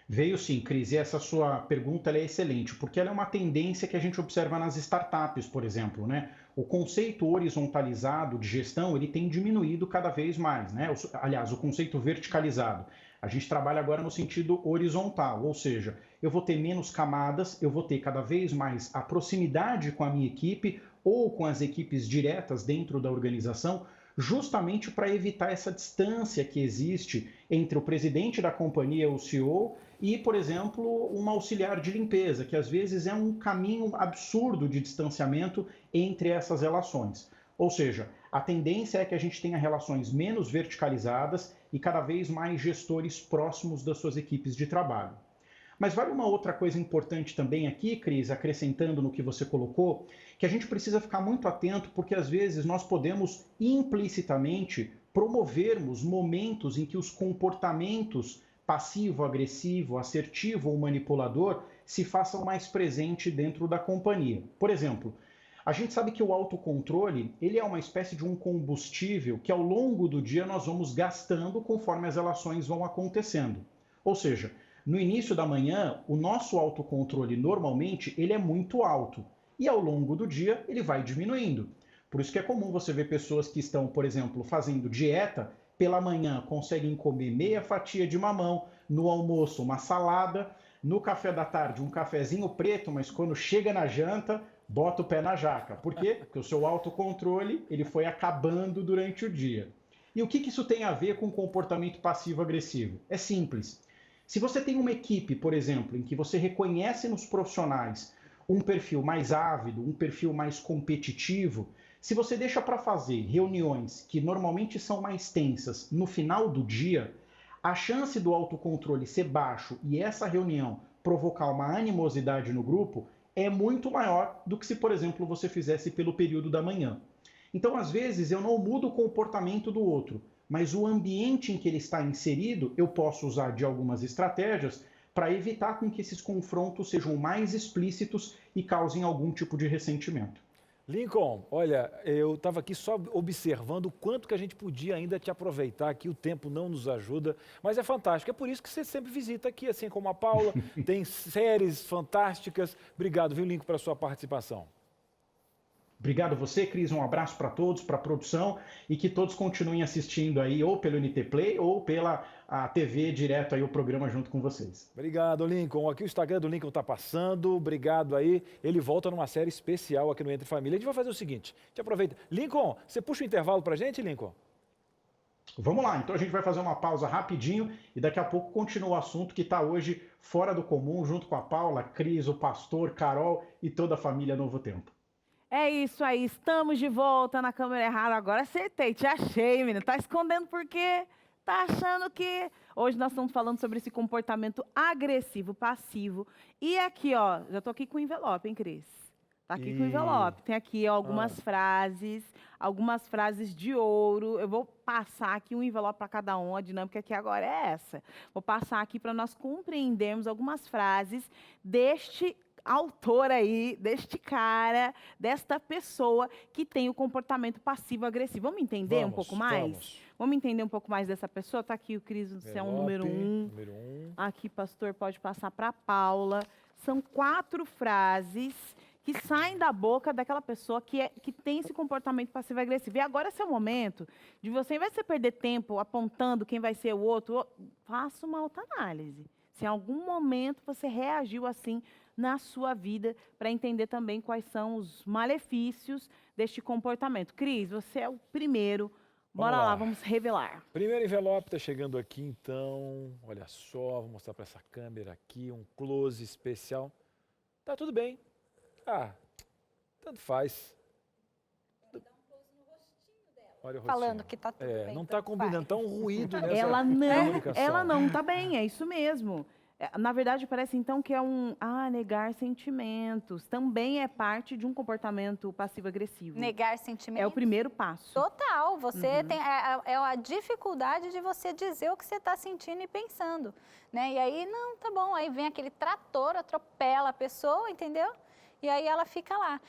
Veio sim, Cris, e essa sua pergunta ela é excelente, porque ela é uma tendência que a gente observa nas startups, por exemplo, né? O conceito horizontalizado de gestão, ele tem diminuído cada vez mais, né? Aliás, o conceito verticalizado. A gente trabalha agora no sentido horizontal, ou seja, eu vou ter menos camadas, eu vou ter cada vez mais a proximidade com a minha equipe ou com as equipes diretas dentro da organização, justamente para evitar essa distância que existe entre o presidente da companhia, o CEO, e, por exemplo, um auxiliar de limpeza, que às vezes é um caminho absurdo de distanciamento entre essas relações. Ou seja, a tendência é que a gente tenha relações menos verticalizadas e cada vez mais gestores próximos das suas equipes de trabalho. Mas vale uma outra coisa importante também aqui, Cris, acrescentando no que você colocou, que a gente precisa ficar muito atento, porque às vezes nós podemos implicitamente promovermos momentos em que os comportamentos passivo, agressivo, assertivo ou manipulador se façam mais presente dentro da companhia. Por exemplo, a gente sabe que o autocontrole, ele é uma espécie de um combustível que ao longo do dia nós vamos gastando conforme as relações vão acontecendo. Ou seja, no início da manhã, o nosso autocontrole normalmente ele é muito alto e ao longo do dia ele vai diminuindo. Por isso que é comum você ver pessoas que estão, por exemplo, fazendo dieta, pela manhã conseguem comer meia fatia de mamão, no almoço uma salada, no café da tarde um cafezinho preto, mas quando chega na janta, bota o pé na jaca. Por quê? Porque o seu autocontrole ele foi acabando durante o dia. E o que isso tem a ver com comportamento passivo-agressivo? É simples. Se você tem uma equipe, por exemplo, em que você reconhece nos profissionais um perfil mais ávido, um perfil mais competitivo, se você deixa para fazer reuniões que normalmente são mais tensas no final do dia, a chance do autocontrole ser baixo e essa reunião provocar uma animosidade no grupo é muito maior do que se, por exemplo, você fizesse pelo período da manhã. Então, às vezes, eu não mudo o comportamento do outro, mas o ambiente em que ele está inserido, eu posso usar de algumas estratégias para evitar com que esses confrontos sejam mais explícitos e causem algum tipo de ressentimento. Lincoln, olha, eu estava aqui só observando o quanto que a gente podia ainda te aproveitar aqui, o tempo não nos ajuda, mas é fantástico, é por isso que você sempre visita aqui, assim como a Paula, tem séries fantásticas. Obrigado, viu, Lincoln, pela sua participação. Obrigado a você, Cris, um abraço para todos, para a produção, e que todos continuem assistindo aí, ou pelo NT Play, ou pela TV direto aí, o programa junto com vocês. Obrigado, Lincoln. Aqui o Instagram do Lincoln está passando, obrigado aí. Ele volta numa série especial aqui no Entre Família. A gente vai fazer o seguinte, te aproveita. Lincoln, você puxa o intervalo para a gente, Lincoln? Vamos lá, então a gente vai fazer uma pausa rapidinho e daqui a pouco continua o assunto que está hoje fora do comum, junto com a Paula, Cris, o pastor, Carol e toda a família Novo Tempo. É isso aí, estamos de volta na câmera errada. Agora acertei, te achei, menino. Tá escondendo por quê? Tá achando que... Hoje nós estamos falando sobre esse comportamento agressivo, passivo. E aqui, ó, já tô aqui com o envelope, hein, Cris? Tá aqui com o envelope. Tem aqui ó, algumas frases de ouro. Eu vou passar aqui um envelope para cada um. A dinâmica aqui agora é essa. Vou passar aqui para nós compreendermos algumas frases deste autor aí, deste cara, desta pessoa que tem o comportamento passivo-agressivo. Vamos entender um pouco mais? Vamos entender um pouco mais dessa pessoa? Está aqui o Cris, você é um número 1. Aqui, pastor, pode passar para a Paula. São 4 frases que saem da boca daquela pessoa que tem esse comportamento passivo-agressivo. E agora esse é o momento de você, em vez de você perder tempo apontando quem vai ser o outro, faça uma autoanálise. Se em algum momento você reagiu assim na sua vida, para entender também quais são os malefícios deste comportamento. Cris, você é o primeiro. Bora lá, vamos revelar. Primeiro envelope está chegando aqui, então. Olha só, vou mostrar para essa câmera aqui, um close especial. Tá tudo bem. Ah, tanto faz. Olha o falando que tá tudo bem. Não está combinando, tá um ruído nessa ela não tá bem, é isso mesmo. Na verdade, parece então que é negar sentimentos. Também é parte de um comportamento passivo-agressivo. Negar sentimentos? É o primeiro passo. Total. Você tem a dificuldade de você dizer o que você está sentindo e pensando. Né? E aí, não, tá bom. Aí vem aquele trator, atropela a pessoa, entendeu? E aí ela fica lá.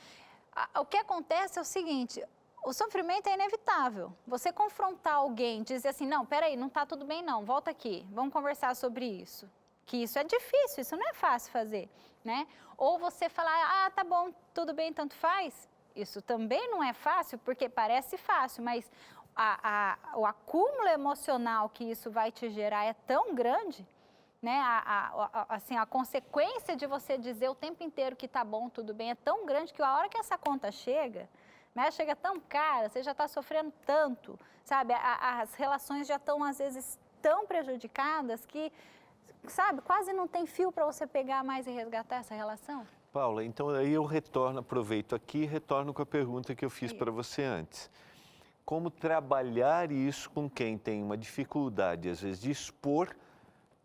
O que acontece é o seguinte... O sofrimento é inevitável. Você confrontar alguém, dizer assim, não, peraí, não está tudo bem não, volta aqui, vamos conversar sobre isso. Que isso é difícil, isso não é fácil fazer, né? Ou você falar, tá bom, tudo bem, tanto faz. Isso também não é fácil, porque parece fácil, mas o acúmulo emocional que isso vai te gerar é tão grande, né? Assim, a consequência de você dizer o tempo inteiro que tá bom, tudo bem, é tão grande que a hora que essa conta chega... Né? Chega tão cara, você já está sofrendo tanto, sabe? As relações já estão, às vezes, tão prejudicadas que, sabe, quase não tem fio para você pegar mais e resgatar essa relação. Paula, então aí eu aproveito aqui e retorno com a pergunta que eu fiz para você antes. Como trabalhar isso com quem tem uma dificuldade, às vezes, de expor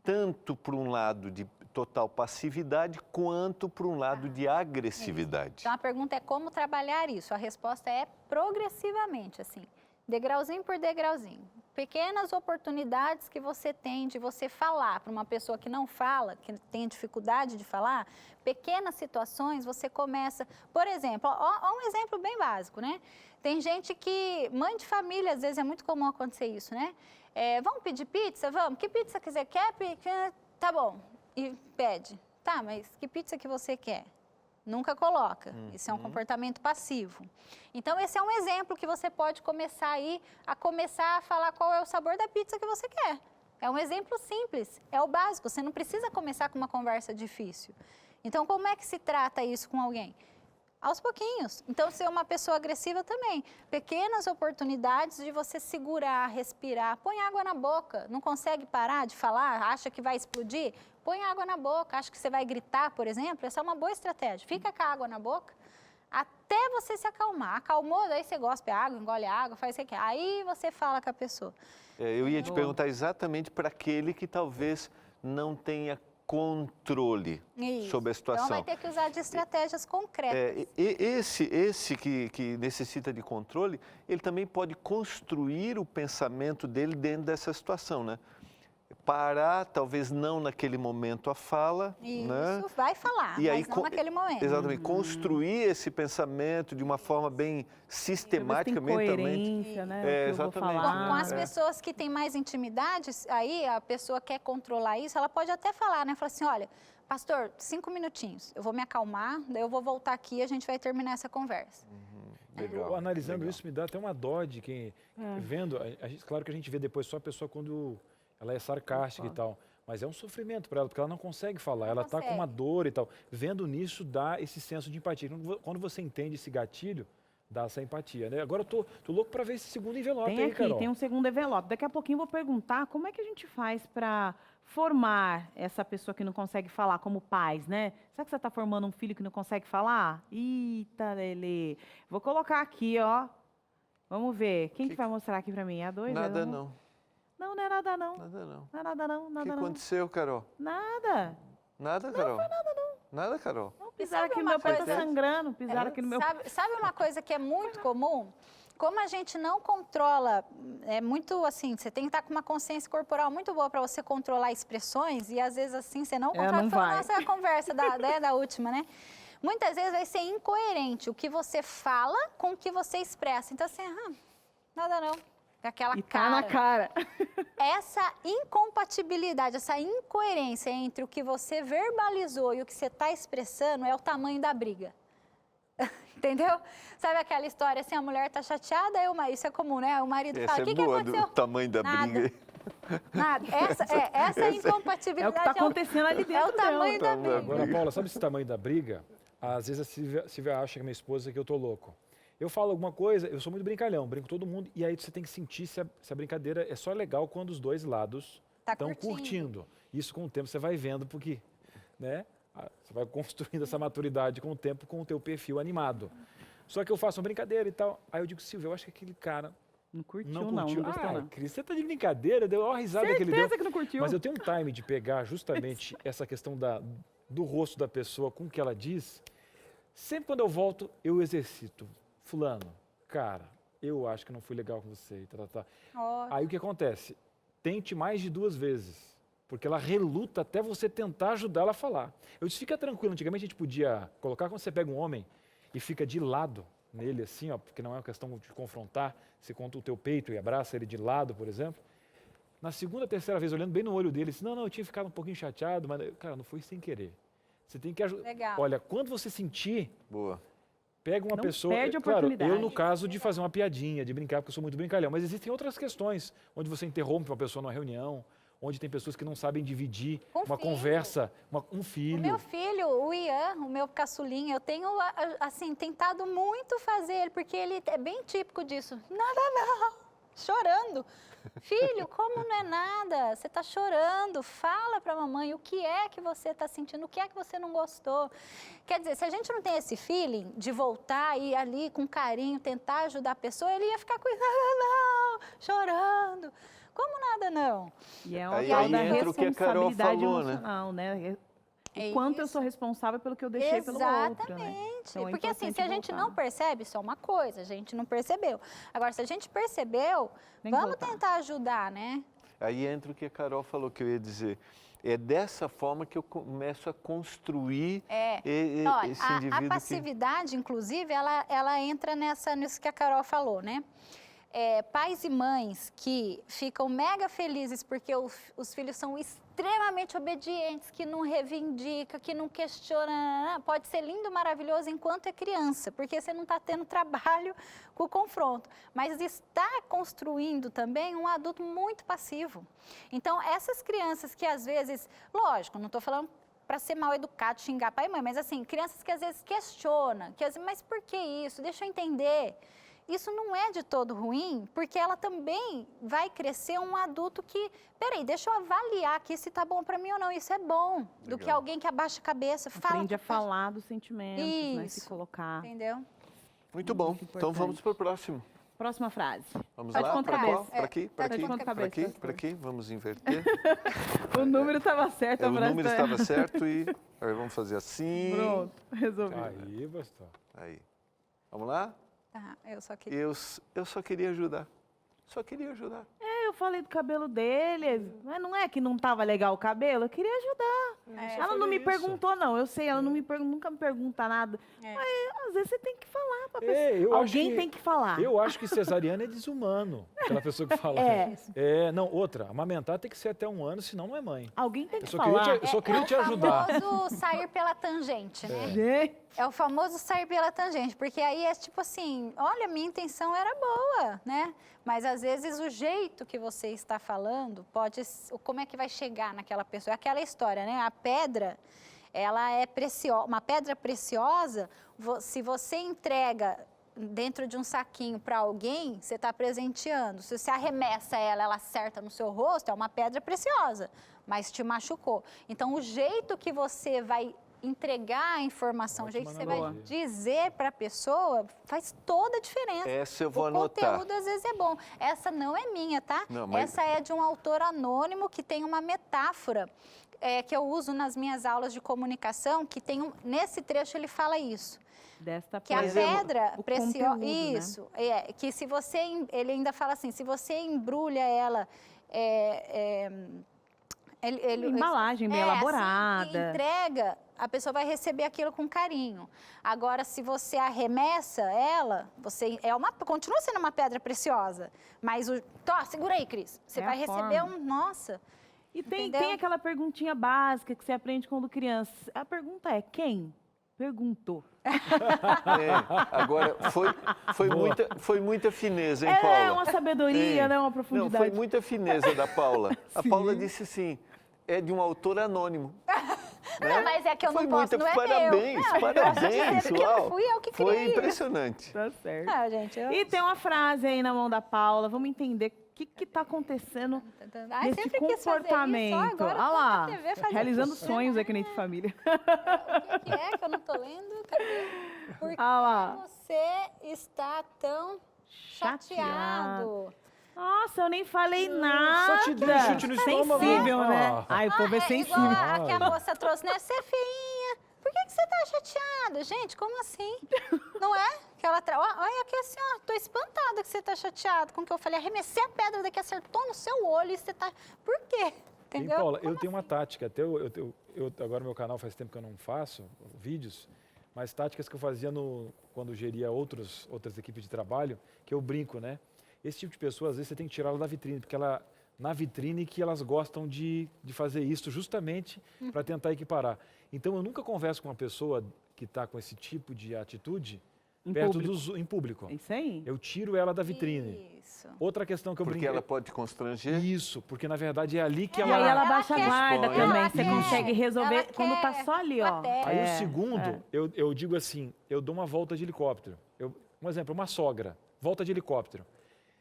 tanto para um lado de total passividade quanto para um lado de agressividade. Então a pergunta é como trabalhar isso? A resposta é progressivamente, assim, degrauzinho por degrauzinho. Pequenas oportunidades que você tem de você falar para uma pessoa que não fala, que tem dificuldade de falar, pequenas situações você começa... Por exemplo, um exemplo bem básico, né? Tem gente que, mãe de família, às vezes é muito comum acontecer isso, né? Vamos pedir pizza? Vamos. Que pizza quiser? Quer? Tá bom. E pede. Tá, mas que pizza que você quer? Nunca coloca. Isso é um comportamento passivo. Então, esse é um exemplo que você pode começar aí a falar qual é o sabor da pizza que você quer. É um exemplo simples, é o básico. Você não precisa começar com uma conversa difícil. Então, como é que se trata isso com alguém? Aos pouquinhos. Então, ser uma pessoa agressiva também. Pequenas oportunidades de você segurar, respirar. Põe água na boca. Não consegue parar de falar? Acha que vai explodir? Põe água na boca. Acha que você vai gritar, por exemplo? Essa é uma boa estratégia. Fica com a água na boca até você se acalmar. Acalmou, daí você gospe a água, engole a água, faz o que quer. Aí você fala com a pessoa. Eu ia te perguntar exatamente para aquele que talvez não tenha controle sobre a situação. Então vai ter que usar de estratégias concretas. Esse que necessita de controle, ele também pode construir o pensamento dele dentro dessa situação, né? Parar, talvez não naquele momento a fala. Isso, né? vai falar, E aí, mas não naquele momento. Exatamente, construir esse pensamento de uma forma bem sistemática, Tem coerência, mentalmente. né? O que eu vou exatamente. falar. Com as pessoas que têm mais intimidade, aí a pessoa quer controlar isso, ela pode até falar, né? Falar assim, olha, pastor, 5 minutinhos, eu vou me acalmar, daí eu vou voltar aqui e a gente vai terminar essa conversa. Legal, Analisando legal. isso, me dá até uma dó de quem, vendo, claro que a gente vê depois só a pessoa quando ela é sarcástica e tal, mas é um sofrimento para ela, porque ela não consegue falar, ela está com uma dor e tal. Vendo nisso, dá esse senso de empatia. Quando você entende esse gatilho, dá essa empatia, né? Agora eu tô louco para ver esse segundo envelope Tem aí, aqui, Carol. tem um segundo envelope. Daqui a pouquinho eu vou perguntar como é que a gente faz para formar essa pessoa que não consegue falar como pais, né? Será que você está formando um filho que não consegue falar? Eita, Lelê. Vou colocar aqui, ó. Vamos ver. Quem que vai mostrar aqui para mim? A dois? Nada não. Não, não é nada não. Nada não. Não é nada não, O nada que não. aconteceu, Carol? Nada. Nada, Carol? Não foi nada não. Nada, Carol? Não, pisaram sabe aqui no uma meu pé, tá coisa? sangrando. Pisaram aqui no meu pé. Sabe uma coisa que é muito comum? Como a gente não controla, é muito assim, você tem que estar com uma consciência corporal muito boa para você controlar expressões e às vezes assim você não controla. não Foi a vai. nossa conversa da última, né? Muitas vezes vai ser incoerente o que você fala com o que você expressa. Então assim, nada não. Aquela E tá na cara. Essa incompatibilidade, essa incoerência entre o que você verbalizou e o que você está expressando é o tamanho da briga. Entendeu? Sabe aquela história assim, a mulher tá chateada, isso é comum, né? O marido Essa fala, é o que boa, aconteceu? do tamanho da Nada. briga. Nada. Essa incompatibilidade É o que tá acontecendo ali dentro é o tamanho dela. da briga. Agora, Paula, sabe esse tamanho da briga? Às vezes a Silvia acha que a minha esposa que eu tô louco. Eu falo alguma coisa, eu sou muito brincalhão, brinco com todo mundo, e aí você tem que sentir se a brincadeira é só legal quando os dois lados estão curtindo. Isso com o tempo você vai vendo, porque, né, você vai construindo essa maturidade com o tempo, com o teu perfil animado. Só que eu faço uma brincadeira e tal, aí eu digo, Silvia, eu acho que aquele cara Não curtiu, não não. curtiu. Não gostou, não. Cris, você tá de brincadeira, deu uma risada que ele deu. Certeza que não curtiu. Mas eu tenho um time de pegar justamente essa questão do rosto da pessoa com o que ela diz. Sempre quando eu volto, eu exercito. Fulano, cara, eu acho que não fui legal com você. Aí o que acontece? Tente mais de 2 vezes, porque ela reluta até você tentar ajudar ela a falar. Eu disse, fica tranquilo, antigamente a gente podia colocar quando você pega um homem e fica de lado nele assim, ó, porque não é uma questão de confrontar, você conta o teu peito e abraça ele de lado, por exemplo. Na segunda, terceira vez, olhando bem no olho dele, disse, não, eu tinha ficado um pouquinho chateado, mas, cara, não foi sem querer. Você tem que ajudar. Legal. Olha, quando você sentir, Boa. pega uma Não pessoa. perde a Claro, oportunidade. eu no caso de fazer uma piadinha, de brincar, porque eu sou muito brincalhão, mas existem outras questões, onde você interrompe uma pessoa numa reunião, onde tem pessoas que não sabem dividir uma filho. conversa, um filho. O meu filho, o Ian, o meu caçulinha, eu tenho, assim, tentado muito fazer ele, porque ele é bem típico disso. Nada não, chorando. Filho, como não é nada? Você está chorando, fala para a mamãe o que é que você está sentindo, o que é que você não gostou. Quer dizer, se a gente não tem esse feeling de voltar e ir ali com carinho, tentar ajudar a pessoa, ele ia ficar com isso, nada não, chorando. Como nada não? E é Aí uma tal da entra o que a Carol responsabilidade falou, né? emocional, né? É O quanto eu isso. sou responsável pelo que eu deixei pelo outro, né? Exatamente. Então é Porque assim, se importante a gente voltar. não percebe, isso é uma coisa, a gente não percebeu. Agora, se a gente percebeu, Tem que vamos voltar. tentar ajudar, né? Aí entra o que a Carol falou, que eu ia dizer. É dessa forma que eu começo a construir Olha, esse a indivíduo passividade, inclusive, ela entra nisso que a Carol falou, né? pais e mães que ficam mega felizes porque os filhos são extremamente obedientes, que não reivindica, que não questiona, pode ser lindo, maravilhoso enquanto é criança, porque você não está tendo trabalho com o confronto, mas está construindo também um adulto muito passivo. Então, essas crianças que às vezes, lógico, não estou falando para ser mal educado, xingar pai e mãe, mas assim, crianças que às vezes questionam, que às vezes, mas por que isso? Deixa eu entender. Isso não é de todo ruim, porque ela também vai crescer um adulto que, peraí, deixa eu avaliar aqui se tá bom para mim ou não. Isso é bom, do que alguém que abaixa a cabeça, fala. Aprende a falar dos sentimentos, né? Se colocar. Entendeu? Muito bom. Então vamos para o próximo. Próxima frase. Vamos Pode lá, contar para cabeça. qual? Para aqui, para Pode aqui, contar para cabeça, aqui, por para aqui. Vamos inverter. O número estava certo, a O frase número tá estava errada. certo e agora vamos fazer assim. Pronto, resolvido. Aí, pastor. Aí. Vamos lá? Tá, eu só queria... Eu só queria ajudar. Só queria ajudar. Eu falei do cabelo dele, mas não é que não estava legal o cabelo? Eu queria ajudar. Ela não me perguntou, não. Eu sei, ela não nunca me pergunta nada. Mas às vezes você tem que falar pra pessoa. Alguém tem que falar. Eu acho que cesariana é desumano. Aquela pessoa que fala. Não, outra. Amamentar tem que ser até 1 ano, senão não é mãe. Alguém tem que só falar. Eu só queria te ajudar. É o famoso sair pela tangente, né? Gente, É o famoso sair pela tangente, porque aí é tipo assim, olha, minha intenção era boa, né? Mas às vezes o jeito que você está falando como é que vai chegar naquela pessoa? É aquela história, né? A pedra, ela é preciosa, uma pedra preciosa, se você entrega dentro de um saquinho para alguém, você está presenteando. Se você arremessa ela acerta no seu rosto, é uma pedra preciosa, mas te machucou. Então, o jeito que você vai entregar a informação, o jeito que você vai dizer para a pessoa, faz toda a diferença. Essa eu vou o anotar. conteúdo às vezes é bom. Essa não é minha, tá? Não, mas... Essa é de um autor anônimo que tem uma metáfora que eu uso nas minhas aulas de comunicação, que tem nesse trecho ele fala isso. desta Que a pedra o preciosa, conteúdo, isso, que se você, ele ainda fala assim, se você embrulha ela, embalagem bem elaborada. Assim, e entrega, a pessoa vai receber aquilo com carinho. Agora, se você arremessa ela, continua sendo uma pedra preciosa, mas segura aí, Cris, você vai receber nossa. E tem aquela perguntinha básica que você aprende quando criança. A pergunta é, quem perguntou? Agora, foi muita fineza, hein, Paula? É uma sabedoria, né? Uma profundidade. Não, foi muita fineza da Paula. A Paula disse assim, é de um autor anônimo. Né? Mas é que eu não posso, não é parabéns, meu. Parabéns, uau. Fui eu que criei. Foi impressionante. Tá certo. Gente, E tem uma frase aí na mão da Paula, vamos entender o que está acontecendo nesse comportamento. Olha lá, realizando sonhos aqui dentro de família. O que é que eu não tô lendo? Cadê? Por que você está tão chateado? Nossa, eu nem falei nada. Só te dei um chute no estômago. Sensível, né? Ai, o povo é sensível. Igual a que a moça trouxe, né? Você é feinha. Por que você tá chateado? Gente, como assim? Não é? Que ela olha aqui assim, ó, tô espantada que você tá chateado com o que eu falei. Arremessei a pedra daqui, acertou no seu olho e você tá... Por quê? Entendeu? E, Paula, eu tenho uma tática. Até agora no meu canal faz tempo que eu não faço vídeos, mas táticas que eu fazia quando geria outras equipes de trabalho, que eu brinco, né? Esse tipo de pessoa, às vezes, você tem que tirá-la da vitrine, porque na vitrine que elas gostam de fazer isso justamente para tentar equiparar. Então, eu nunca converso com uma pessoa que está com esse tipo de atitude em público. Isso aí. Eu tiro ela da vitrine. Isso. Outra questão que eu Porque ela pode constranger? Isso, porque na verdade é ali que E aí ela baixa a guarda expõe. também, Ela você quer. consegue resolver Ela quando tá quer só ali, ó. plateia. Aí o segundo, eu digo assim, eu dou uma volta de helicóptero. Um exemplo, uma sogra, volta de helicóptero.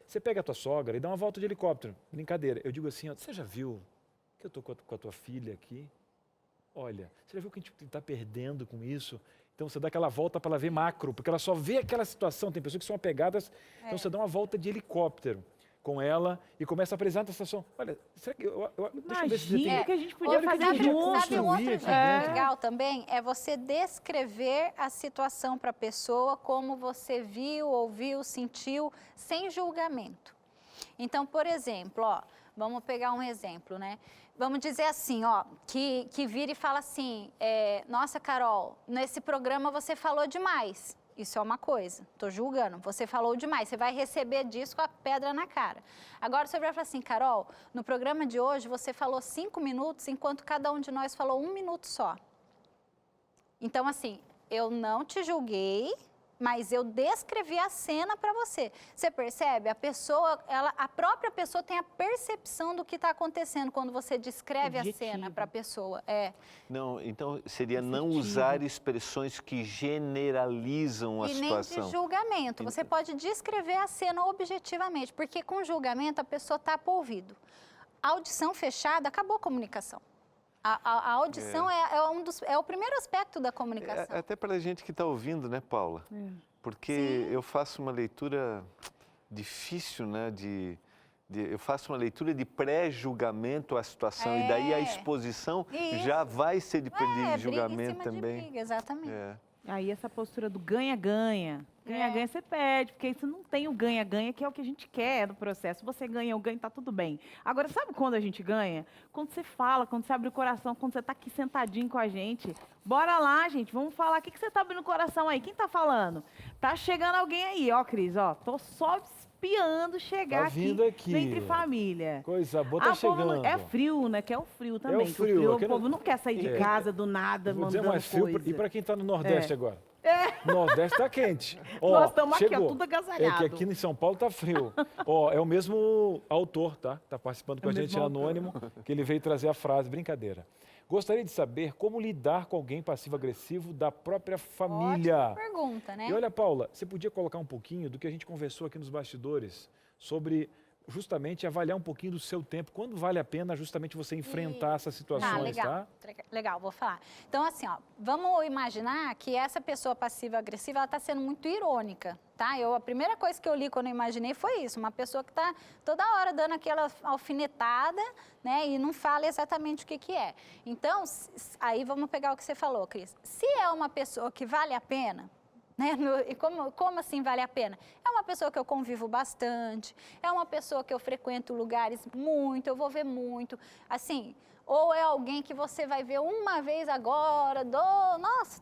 Você pega a tua sogra e dá uma volta de helicóptero, brincadeira. Eu digo assim, ó, você já viu que eu tô com a tua filha aqui? Olha, você já viu que a gente está perdendo com isso? Então você dá aquela volta para ela ver macro, porque ela só vê aquela situação. Tem pessoas que são apegadas, então você dá uma volta de helicóptero com ela e começa a apresentar a situação. Olha, será que deixa eu ver se você tem... Imagina que a gente podia fazer Sabe junto. um outro construir jeito aqui dentro. legal também? É você descrever a situação para a pessoa como você viu, ouviu, sentiu, sem julgamento. Então, por exemplo, vamos pegar um exemplo, né? Vamos dizer assim, que vira e fala assim, nossa, Carol, nesse programa você falou demais. Isso é uma coisa, estou julgando. Você falou demais, você vai receber disso com a pedra na cara. Agora você vai falar assim, Carol, no programa de hoje você falou 5 minutos, enquanto cada um de nós falou 1 minuto só. Então, assim, eu não te julguei, mas eu descrevi a cena para você. Você percebe? A própria pessoa tem a percepção do que está acontecendo quando você descreve a cena para a pessoa. Não, então seria não usar expressões que generalizam a situação. E nem de julgamento. Você pode descrever a cena objetivamente, porque com julgamento a pessoa tapa o ouvido. A audição fechada, acabou a comunicação. A audição é o primeiro aspecto da comunicação. Até para a gente que está ouvindo, né, Paula? Porque eu faço uma leitura difícil, né, eu faço uma leitura de pré-julgamento à situação e daí a exposição já vai ser de julgamento também. De briga, exatamente. Aí essa postura do ganha-ganha. Ganha-ganha você perde, porque isso não tem o ganha-ganha, que é o que a gente quer no processo. Você ganha ou ganha, tá tudo bem. Agora, sabe quando a gente ganha? Quando você fala, quando você abre o coração, quando você tá aqui sentadinho com a gente. Bora lá, gente, vamos falar. O que você tá abrindo o coração aí? Quem tá falando? Tá chegando alguém aí, ó, Cris, ó. Tô só espiando chegar aqui entre família. Coisa boa, tá chegando. É frio, né? Que é o frio também. É o frio. O povo não quer sair de casa do nada, mandando coisa. Mais frio. E para quem tá no Nordeste agora? No Nordeste tá quente. Nós estamos aqui, ó, tudo agasalhado. É que aqui em São Paulo tá frio. É o mesmo autor, tá? Tá participando com a gente, anônimo, que ele veio trazer a frase, brincadeira. Gostaria de saber como lidar com alguém passivo-agressivo da própria família. Ótima pergunta, né? E olha, Paula, você podia colocar um pouquinho do que a gente conversou aqui nos bastidores sobre justamente avaliar um pouquinho do seu tempo, quando vale a pena justamente você enfrentar essas situações, legal, Legal, vou falar. Então, assim, ó, vamos imaginar que essa pessoa passiva-agressiva, ela está sendo muito irônica, tá? A primeira coisa que eu li quando eu imaginei foi isso, uma pessoa que está toda hora dando aquela alfinetada, né, e não fala exatamente o que é. Então, aí vamos pegar o que você falou, Cris. Se é uma pessoa que vale a pena, né? E como assim vale a pena? É uma pessoa que eu convivo bastante, é uma pessoa que eu frequento lugares muito, eu vou ver muito, assim, ou é alguém que você vai ver uma vez agora,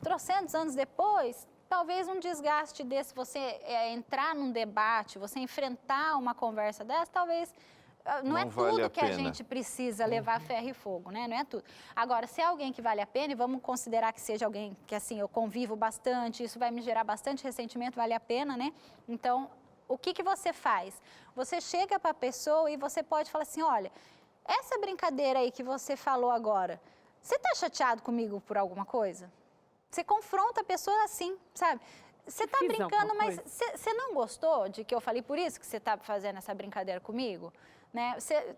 trocentos anos depois, talvez um desgaste desse, você entrar num debate, você enfrentar uma conversa dessa, talvez... Não é tudo que a gente precisa levar ferro e fogo, né? Não é tudo. Agora, se é alguém que vale a pena, e vamos considerar que seja alguém que, assim, eu convivo bastante, isso vai me gerar bastante ressentimento, vale a pena, né? Então, o que você faz? Você chega para a pessoa e você pode falar assim, olha, essa brincadeira aí que você falou agora, você está chateado comigo por alguma coisa? Você confronta a pessoa assim, sabe? Você está brincando, mas você não gostou de que eu falei por isso que você está fazendo essa brincadeira comigo? Né? Você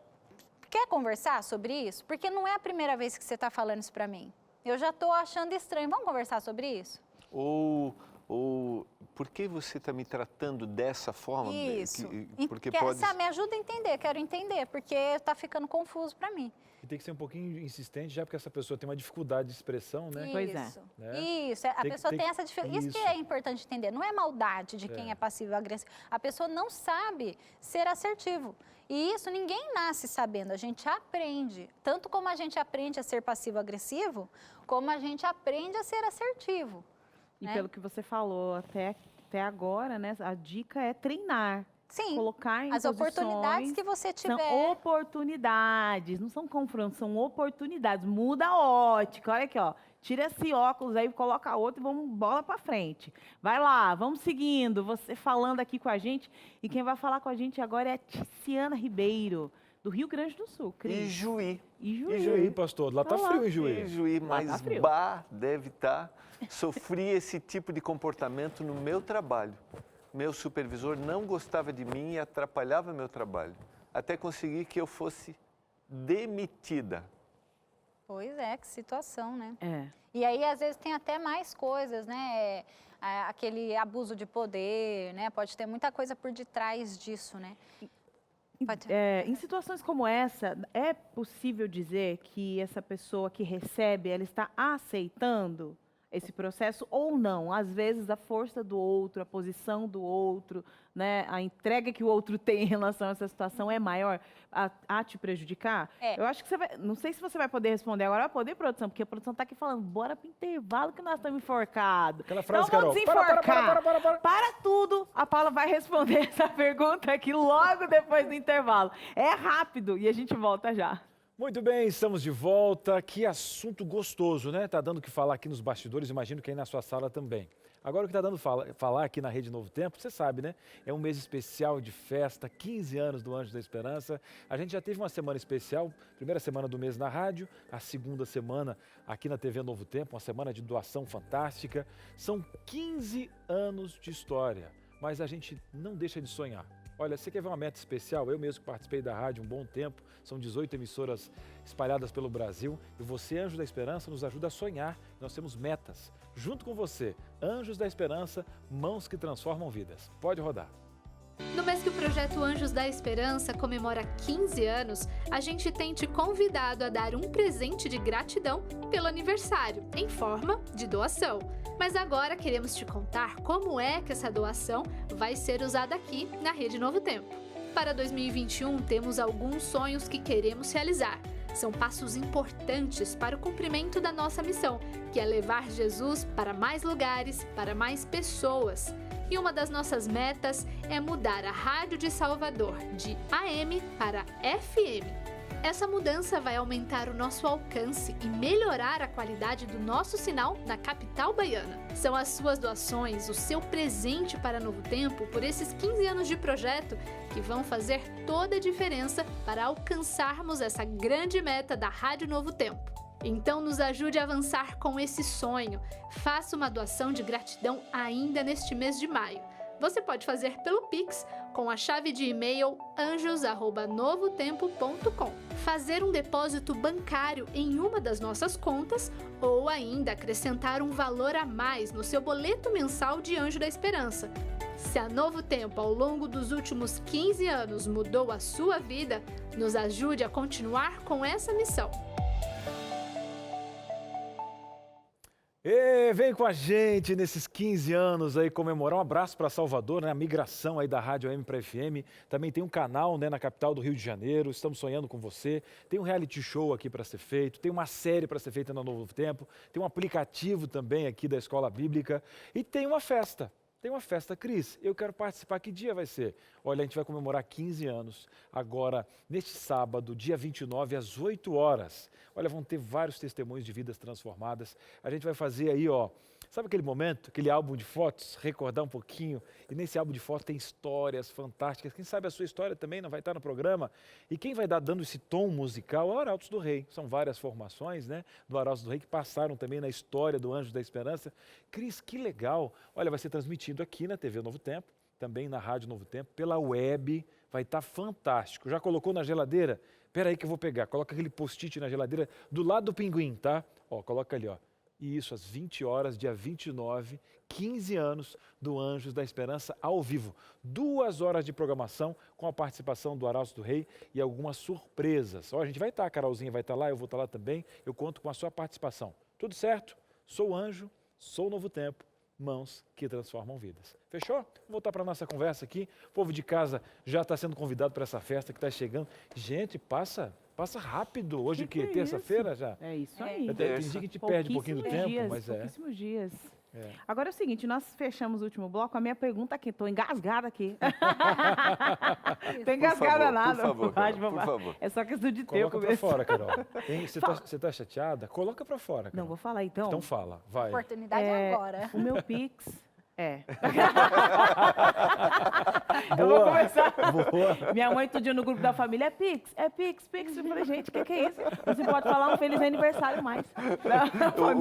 quer conversar sobre isso? Porque não é a primeira vez que você está falando isso para mim. Eu já estou achando estranho. Vamos conversar sobre isso? Ou por que você está me tratando dessa forma? Isso. Porque me ajuda a entender, quero entender, porque está ficando confuso para mim. E tem que ser um pouquinho insistente, já porque essa pessoa tem uma dificuldade de expressão, né? Isso, pois é. Né? Isso, a pessoa tem essa dificuldade. Isso que é importante entender, não é maldade de quem é passivo-agressivo. A pessoa não sabe ser assertivo. E isso ninguém nasce sabendo, a gente aprende. Tanto como a gente aprende a ser passivo-agressivo, como a gente aprende a ser assertivo. E pelo que você falou até agora, né? A dica é treinar. Sim, colocar em as oportunidades que você tiver. São oportunidades, não são confrontos, são oportunidades. Muda a ótica, olha aqui, ó. Tira esse óculos aí, coloca outro e vamos bola para frente. Vai lá, vamos seguindo, você falando aqui com a gente. E quem vai falar com a gente agora é a Ticiana Ribeiro, do Rio Grande do Sul, Cris. Ijuí. Ijuí, pastor. Lá tá frio, Ijuí. Ijuí, mas deve estar. Sofri esse tipo de comportamento no meu trabalho. Meu supervisor não gostava de mim e atrapalhava meu trabalho, até conseguir que eu fosse demitida. Pois é, que situação, né? É. E aí, às vezes, tem até mais coisas, né? Aquele abuso de poder, né? Pode ter muita coisa por detrás disso, né? Em situações como essa, é possível dizer que essa pessoa que recebe, ela está aceitando esse processo ou não. Às vezes a força do outro, a posição do outro, né, a entrega que o outro tem em relação a essa situação é maior a te prejudicar? Eu acho que você vai, não sei se você vai poder responder agora, vai poder, produção, porque a produção está aqui falando, bora pro intervalo que nós estamos enforcados. Aquela frase, então vamos Carol, desenforcar. Para tudo, a Paula vai responder essa pergunta aqui logo depois do intervalo. É rápido e a gente volta já. Muito bem, estamos de volta. Que assunto gostoso, né? Tá dando o que falar aqui nos bastidores, imagino que aí na sua sala também. Agora o que está dando falar aqui na Rede Novo Tempo, você sabe, né? É um mês especial de festa, 15 anos do Anjos da Esperança. A gente já teve uma semana especial, primeira semana do mês na rádio, a segunda semana aqui na TV Novo Tempo, uma semana de doação fantástica. São 15 anos de história, mas a gente não deixa de sonhar. Olha, você quer ver uma meta especial? Eu mesmo participei da rádio um bom tempo, são 18 emissoras espalhadas pelo Brasil e você, Anjos da Esperança, nos ajuda a sonhar. Nós temos metas. Junto com você, Anjos da Esperança, mãos que transformam vidas. Pode rodar. No mês que o projeto Anjos da Esperança comemora 15 anos, a gente tem te convidado a dar um presente de gratidão pelo aniversário, em forma de doação. Mas agora queremos te contar como é que essa doação vai ser usada aqui na Rede Novo Tempo. Para 2021, temos alguns sonhos que queremos realizar. São passos importantes para o cumprimento da nossa missão, que é levar Jesus para mais lugares, para mais pessoas. E uma das nossas metas é mudar a Rádio de Salvador de AM para FM. Essa mudança vai aumentar o nosso alcance e melhorar a qualidade do nosso sinal na capital baiana. São as suas doações, o seu presente para Novo Tempo por esses 15 anos de projeto que vão fazer toda a diferença para alcançarmos essa grande meta da Rádio Novo Tempo. Então nos ajude a avançar com esse sonho. Faça uma doação de gratidão ainda neste mês de maio. Você pode fazer pelo Pix com a chave de e-mail anjos@novotempo.com. Fazer um depósito bancário em uma das nossas contas ou ainda acrescentar um valor a mais no seu boleto mensal de Anjo da Esperança. Se a Novo Tempo ao longo dos últimos 15 anos mudou a sua vida, nos ajude a continuar com essa missão. E vem com a gente nesses 15 anos aí comemorar. Um abraço para Salvador, né? A migração aí da Rádio AM para FM. Também tem um canal, né, na capital do Rio de Janeiro. Estamos sonhando com você. Tem um reality show aqui para ser feito. Tem uma série para ser feita no Novo Tempo. Tem um aplicativo também aqui da Escola Bíblica. E tem uma festa. Tem uma festa, Cris, eu quero participar, que dia vai ser? Olha, a gente vai comemorar 15 anos, agora, neste sábado, dia 29, às 8 horas. Olha, vão ter vários testemunhos de vidas transformadas. A gente vai fazer aí, ó, sabe aquele momento, aquele álbum de fotos, recordar um pouquinho? E nesse álbum de fotos tem histórias fantásticas. Quem sabe a sua história também não vai estar no programa? E quem vai dar dando esse tom musical é o Arautos do Rei. São várias formações, né, do Arautos do Rei que passaram também na história do Anjo da Esperança. Cris, que legal! Olha, vai ser transmitido aqui na TV Novo Tempo, também na Rádio Novo Tempo, pela web. Vai estar fantástico. Já colocou na geladeira? Espera aí que eu vou pegar. Coloca aquele post-it na geladeira do lado do pinguim, tá? Ó, coloca ali, ó. E isso, às 20 horas, dia 29, 15 anos do Anjos da Esperança ao vivo. 2 horas de programação com a participação do Arautos do Rei e algumas surpresas. Ó, a gente vai estar, a Carolzinha vai estar lá, eu vou estar lá também. Eu conto com a sua participação. Tudo certo? Sou Anjo, sou Novo Tempo, mãos que transformam vidas. Fechou? Vou voltar para a nossa conversa aqui. O povo de casa já está sendo convidado para essa festa que está chegando. Gente, passa rápido. Hoje que terça-feira já? É isso aí. Tem dia que a gente perde um pouquinho do tempo, dias, mas é. Pouquíssimos dias. Agora é o seguinte, nós fechamos o último bloco, a minha pergunta aqui, estou engasgada aqui. Estou engasgada nada. Por favor. É só questão de tempo. Coloca para fora, Carol. Você tá chateada? Coloca para fora, Carol. Não, vou falar então. Então fala, vai. Oportunidade agora. O meu Pix é. Eu vou começar. Boa. Minha mãe todo dia no grupo da família, é Pix. Eu falei, gente, o que é isso? Você pode falar um feliz aniversário mais.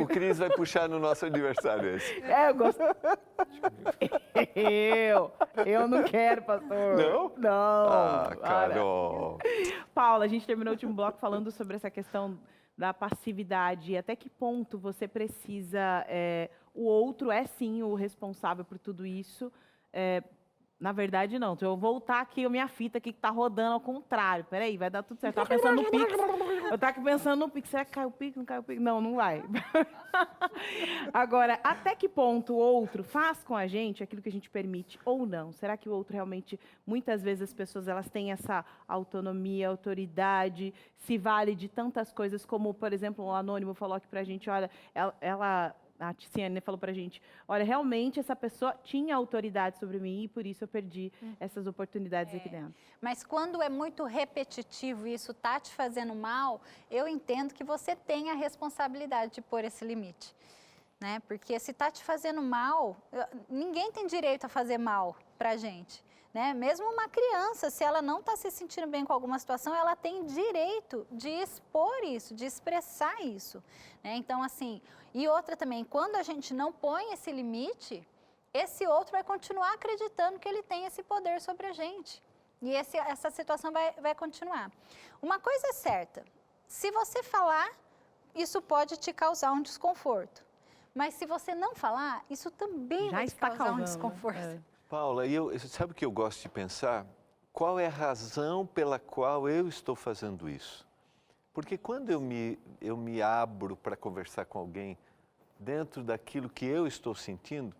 O Cris vai puxar no nosso aniversário esse. Eu gosto. Eu não quero, pastor. Não? Não. Ah, Carol. Paula, a gente terminou o último bloco falando sobre essa questão da passividade. Até que ponto você precisa... o outro é, sim, o responsável por tudo isso. Na verdade, não. Deixa eu voltar aqui, a minha fita aqui que tá rodando ao contrário. Peraí, vai dar tudo certo. Eu tava pensando no Pix. Eu tava aqui pensando no Pix. Será que caiu o Pix? Não caiu o Pix? Não, não vai. Agora, até que ponto o outro faz com a gente aquilo que a gente permite ou não? Será que o outro realmente, muitas vezes as pessoas elas têm essa autonomia, autoridade, se vale de tantas coisas como, por exemplo, o Anônimo falou aqui pra gente, olha, a Tiziane falou pra gente, olha, realmente essa pessoa tinha autoridade sobre mim e por isso eu perdi essas oportunidades aqui dentro. Mas quando é muito repetitivo e isso tá te fazendo mal, eu entendo que você tem a responsabilidade de pôr esse limite, né? Porque se tá te fazendo mal, ninguém tem direito a fazer mal pra gente. Né? Mesmo uma criança, se ela não está se sentindo bem com alguma situação, ela tem direito de expor isso, de expressar isso. Né? Então, assim, e outra também, quando a gente não põe esse limite, esse outro vai continuar acreditando que ele tem esse poder sobre a gente. E essa situação vai continuar. Uma coisa é certa, se você falar, isso pode te causar um desconforto. Mas se você não falar, isso também vai te causar um desconforto. Paula, sabe o que eu gosto de pensar? Qual é a razão pela qual eu estou fazendo isso? Porque quando eu me abro para conversar com alguém dentro daquilo que eu estou sentindo,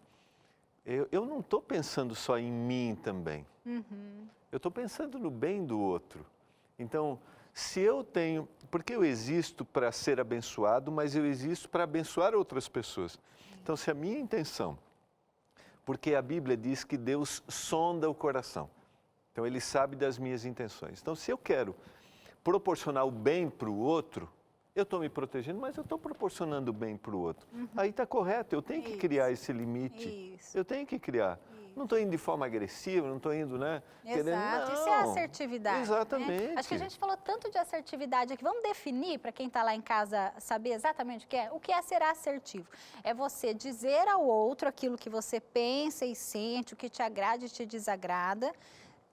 eu não estou pensando só em mim também. Eu estou pensando no bem do outro. Então, se eu tenho... Porque eu existo para ser abençoado, mas eu existo para abençoar outras pessoas. Então, se a minha intenção... Porque a Bíblia diz que Deus sonda o coração. Então, Ele sabe das minhas intenções. Então, se eu quero proporcionar o bem para o outro, eu estou me protegendo, mas eu estou proporcionando o bem para o outro. Aí está correto, eu tenho que criar esse limite. Eu tenho que criar. Não estou indo de forma agressiva, não estou indo, né? Exato, isso é assertividade. Exatamente. Né? Acho que a gente falou tanto de assertividade aqui. Vamos definir, para quem está lá em casa, saber exatamente o que é? O que é ser assertivo? É você dizer ao outro aquilo que você pensa e sente, o que te agrada e te desagrada.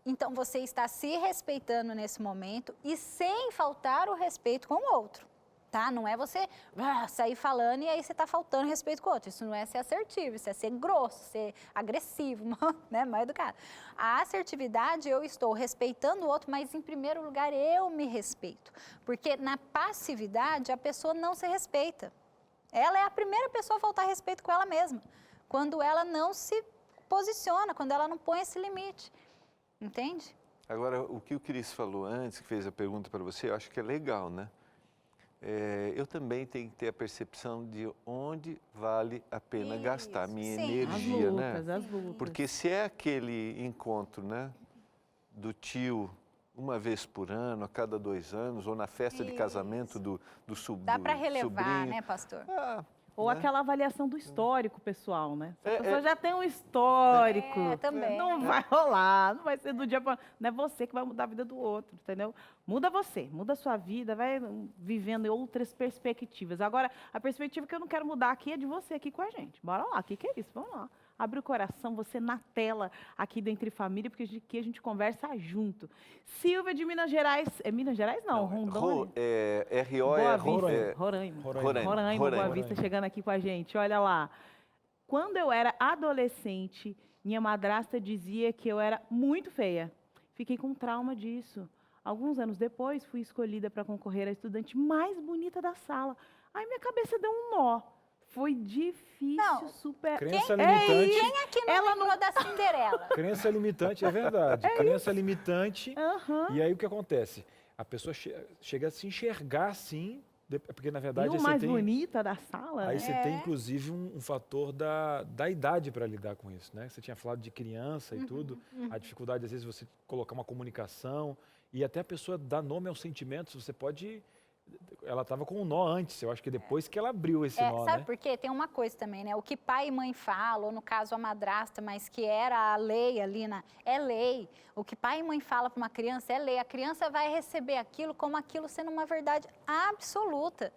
Então, você está se respeitando nesse momento e sem faltar o respeito com o outro. Tá? Não é você sair falando e aí você está faltando respeito com o outro. Isso não é ser assertivo, isso é ser grosso, ser agressivo, né? Mal educado. A assertividade, eu estou respeitando o outro, mas em primeiro lugar eu me respeito. Porque na passividade a pessoa não se respeita. Ela é a primeira pessoa a faltar respeito com ela mesma. Quando ela não se posiciona, quando ela não põe esse limite. Entende? Agora, o que o Cris falou antes, que fez a pergunta para você, eu acho que é legal, né? Eu também tenho que ter a percepção de onde vale a pena gastar a minha energia, as lutas. Porque se é aquele encontro, né, do tio uma vez por ano, a cada 2 anos, ou na festa de casamento do sobrinho. Dá para relevar, né, pastor? Ou aquela avaliação do histórico pessoal, né? Se a pessoa já tem um histórico, também. Não vai rolar, não vai ser do dia para... Não é você que vai mudar a vida do outro, entendeu? Muda você, muda a sua vida, vai vivendo em outras perspectivas. Agora, a perspectiva que eu não quero mudar aqui é de você aqui com a gente. Bora lá, o que é isso? Vamos lá. Abre o coração, você na tela aqui do Entre Família, porque aqui a gente conversa junto. Silvia de Minas Gerais. É Minas Gerais? Não, Rondônia. Roraima. Boa Vista, chegando aqui com a gente. Olha lá. Quando eu era adolescente, minha madrasta dizia que eu era muito feia. Fiquei com trauma disso. Alguns anos depois, fui escolhida para concorrer à estudante mais bonita da sala. Aí minha cabeça deu um nó. Foi difícil superar. Crença limitante. Quem aqui não lembrou da Cinderela? Crença limitante, é verdade. Crença limitante. E aí o que acontece? A pessoa chega a se enxergar assim, porque na verdade... E o mais bonita da sala. Aí você tem inclusive um fator da idade para lidar com isso, né? Você tinha falado de criança e tudo. A dificuldade, às vezes, você colocar uma comunicação e até a pessoa dar nome aos sentimentos, você pode... Ela estava com um nó antes, eu acho que depois que ela abriu esse nó, sabe né? por quê? Tem uma coisa também, né? O que pai e mãe falam, ou no caso a madrasta, mas que era a lei ali, é lei. O que pai e mãe falam para uma criança é lei. A criança vai receber aquilo como aquilo sendo uma verdade absoluta.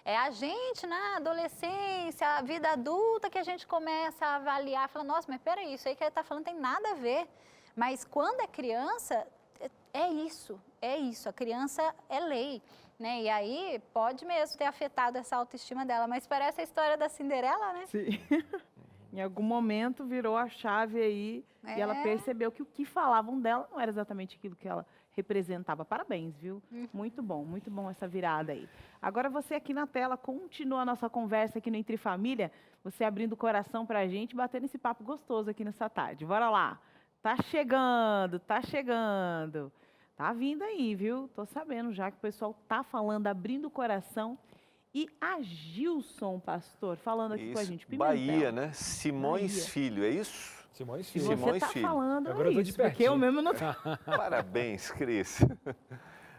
É a gente, na adolescência, a vida adulta, que a gente começa a avaliar, fala, nossa, mas peraí, isso aí que ele está falando tem nada a ver. Mas quando é criança, é isso, a criança é lei. Né? E aí pode mesmo ter afetado essa autoestima dela, mas parece a história da Cinderela, né? Sim. Em algum momento virou a chave aí e ela percebeu que o que falavam dela não era exatamente aquilo que ela representava. Parabéns, viu? Muito bom essa virada aí. Agora você aqui na tela, continua a nossa conversa aqui no Entre Família, você abrindo o coração pra gente, batendo esse papo gostoso aqui nessa tarde. Bora lá. Tá chegando, tá chegando. Tá vindo aí, viu? Tô sabendo já que o pessoal tá falando, abrindo o coração. E a Gilson, pastor, falando aqui com a gente. Pimentel. Bahia, né? Simões Bahia. Filho, é isso? Simões E Filho. você Simões tá Filho. falando Agora eu tô de isso, porque eu pertinho. mesmo não... Parabéns, Cris.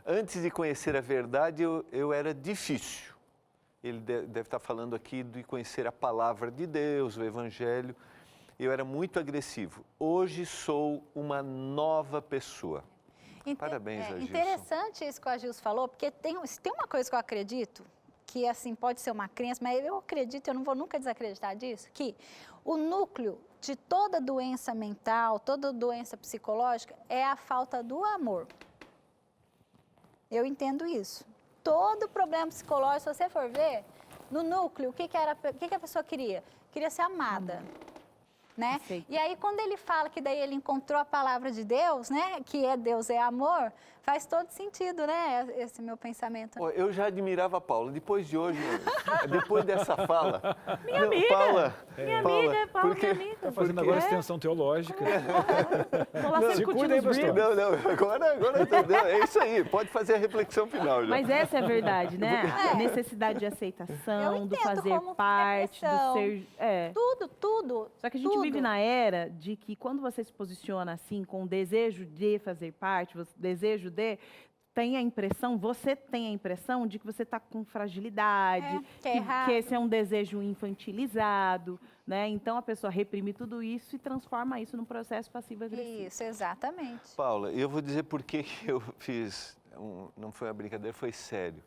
Antes de conhecer a verdade, eu era difícil. Ele deve estar falando aqui de conhecer a palavra de Deus, o Evangelho. Eu era muito agressivo. Hoje sou uma nova pessoa. Parabéns, Gilson. Interessante isso que a Gilson falou, porque tem uma coisa que eu acredito, que assim pode ser uma crença, mas eu acredito, eu não vou nunca desacreditar disso, que o núcleo de toda doença mental, toda doença psicológica é a falta do amor. Eu entendo isso. Todo problema psicológico, se você for ver, no núcleo, o que a pessoa queria? Queria ser amada. Né? E aí, quando ele fala que daí ele encontrou a palavra de Deus, né? Que Deus é amor, faz todo sentido, né? Esse meu pensamento. Eu já admirava a Paula. Depois de hoje, depois dessa fala... Minha amiga, Paula, Paula, minha amiga. Tá fazendo agora extensão teológica. Tô lá sempre Se curtindo cuida aí, os pastor. reels. Não, agora entendeu? É isso aí, pode fazer a reflexão final já. Mas essa é a verdade, né? A necessidade de aceitação, do fazer como parte, do depressão. ser... Tudo. Só que a gente vive na era de que quando você se posiciona assim, com o desejo de fazer parte, o desejo de... você tem a impressão de que você está com fragilidade, que esse é um desejo infantilizado, né? Então a pessoa reprime tudo isso e transforma isso num processo passivo-agressivo. Isso, exatamente. Paula, eu vou dizer por que eu fiz, não foi uma brincadeira, foi sério.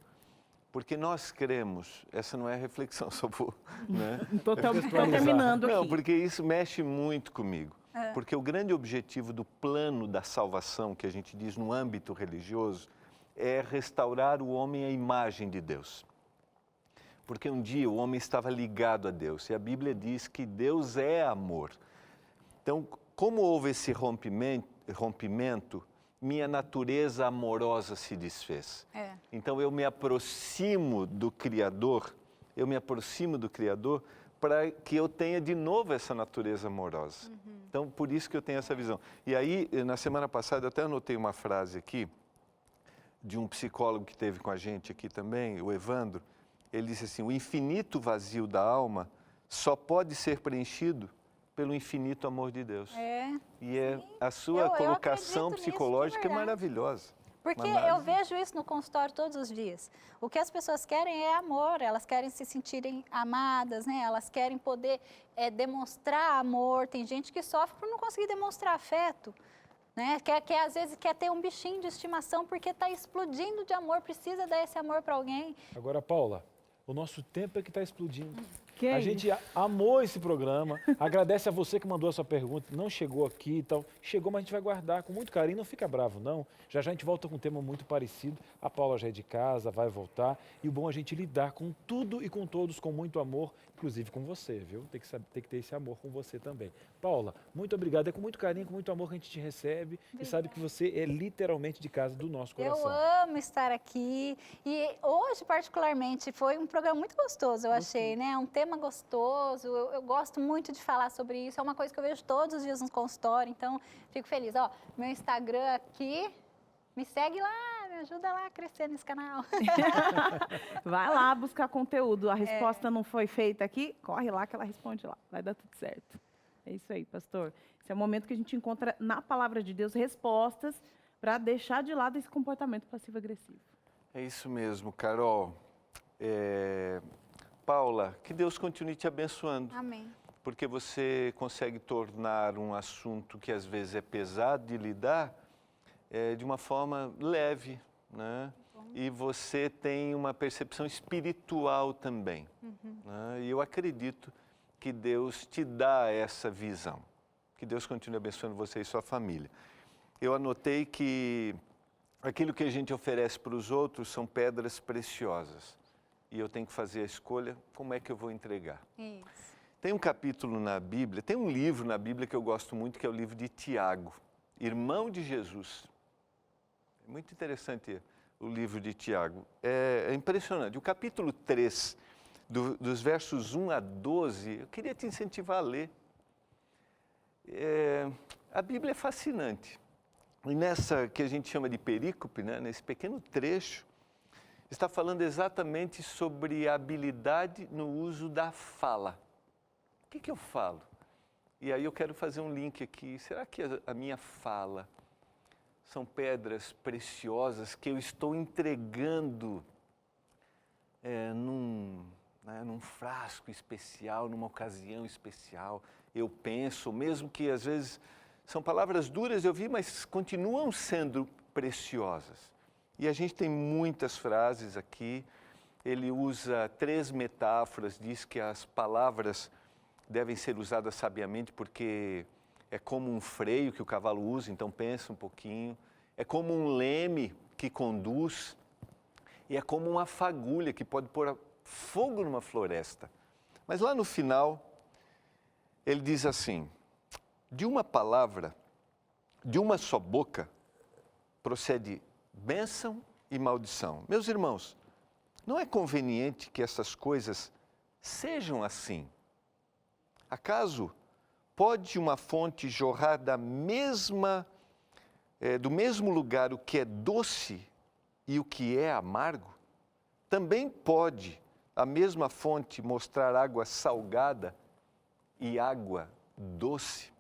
Porque nós cremos, essa não é reflexão, só vou, né? Tô terminando aqui. Não, porque isso mexe muito comigo. Porque o grande objetivo do plano da salvação, que a gente diz no âmbito religioso, é restaurar o homem à imagem de Deus. Porque um dia o homem estava ligado a Deus, e a Bíblia diz que Deus é amor. Então, como houve esse rompimento, minha natureza amorosa se desfez. Então, eu me aproximo do Criador, para que eu tenha de novo essa natureza amorosa. Então, por isso que eu tenho essa visão. E aí, na semana passada, eu até anotei uma frase aqui, de um psicólogo que esteve com a gente aqui também, o Evandro. Ele disse assim, o infinito vazio da alma só pode ser preenchido pelo infinito amor de Deus. E a sua colocação psicológica é maravilhosa. Porque eu vejo isso no consultório todos os dias. O que as pessoas querem é amor, elas querem se sentirem amadas, né? Elas querem poder demonstrar amor. Tem gente que sofre por não conseguir demonstrar afeto. Né? Às vezes quer ter um bichinho de estimação porque está explodindo de amor, precisa dar esse amor para alguém. Agora, Paula, o nosso tempo é que está explodindo. Que a gente amou esse programa, agradece a você que mandou a sua pergunta, não chegou aqui e tal. Chegou, mas a gente vai guardar com muito carinho, não fica bravo não. Já a gente volta com um tema muito parecido, a Paula já é de casa, vai voltar. E o bom é a gente lidar com tudo e com todos com muito amor, inclusive com você, viu? Tem que ter esse amor com você também. Paula, muito obrigado, é com muito carinho, com muito amor que a gente te recebe e sabe que você é literalmente de casa do nosso coração. Eu amo estar aqui e hoje particularmente foi um programa muito gostoso, eu achei, né? Um tema gostoso, eu gosto muito de falar sobre isso, é uma coisa que eu vejo todos os dias no consultório, então fico feliz. Ó, meu Instagram aqui, me segue lá, me ajuda lá a crescer nesse canal. Vai lá buscar conteúdo, a resposta não foi feita aqui, corre lá que ela responde lá, vai dar tudo certo. É isso aí, pastor. Esse é o momento que a gente encontra na palavra de Deus respostas para deixar de lado esse comportamento passivo-agressivo. É isso mesmo, Carol. Paula, que Deus continue te abençoando. Amém. Porque você consegue tornar um assunto que às vezes é pesado de lidar de uma forma leve, né? E você tem uma percepção espiritual também. Né? E eu acredito que Deus te dá essa visão. Que Deus continue abençoando você e sua família. Eu anotei que aquilo que a gente oferece para os outros são pedras preciosas. E eu tenho que fazer a escolha, como é que eu vou entregar? Isso. Tem um capítulo na Bíblia, tem um livro na Bíblia que eu gosto muito, que é o livro de Tiago, irmão de Jesus. É muito interessante o livro de Tiago. É impressionante. O capítulo 3, dos versos 1 a 12, eu queria te incentivar a ler. A Bíblia é fascinante. E nessa que a gente chama de perícope, né, nesse pequeno trecho, está falando exatamente sobre a habilidade no uso da fala. O que eu falo? E aí eu quero fazer um link aqui. Será que a minha fala são pedras preciosas que eu estou entregando num frasco especial, numa ocasião especial? Eu penso, mesmo que às vezes são palavras duras, eu vi, mas continuam sendo preciosas. E a gente tem muitas frases aqui. Ele usa 3 metáforas, diz que as palavras devem ser usadas sabiamente, porque é como um freio que o cavalo usa, então pensa um pouquinho. É como um leme que conduz, e é como uma fagulha que pode pôr fogo numa floresta. Mas lá no final, ele diz assim: de uma palavra, de uma só boca, procede bênção e maldição. Meus irmãos, não é conveniente que essas coisas sejam assim. Acaso pode uma fonte jorrar do mesmo lugar o que é doce e o que é amargo? Também pode a mesma fonte mostrar água salgada e água doce?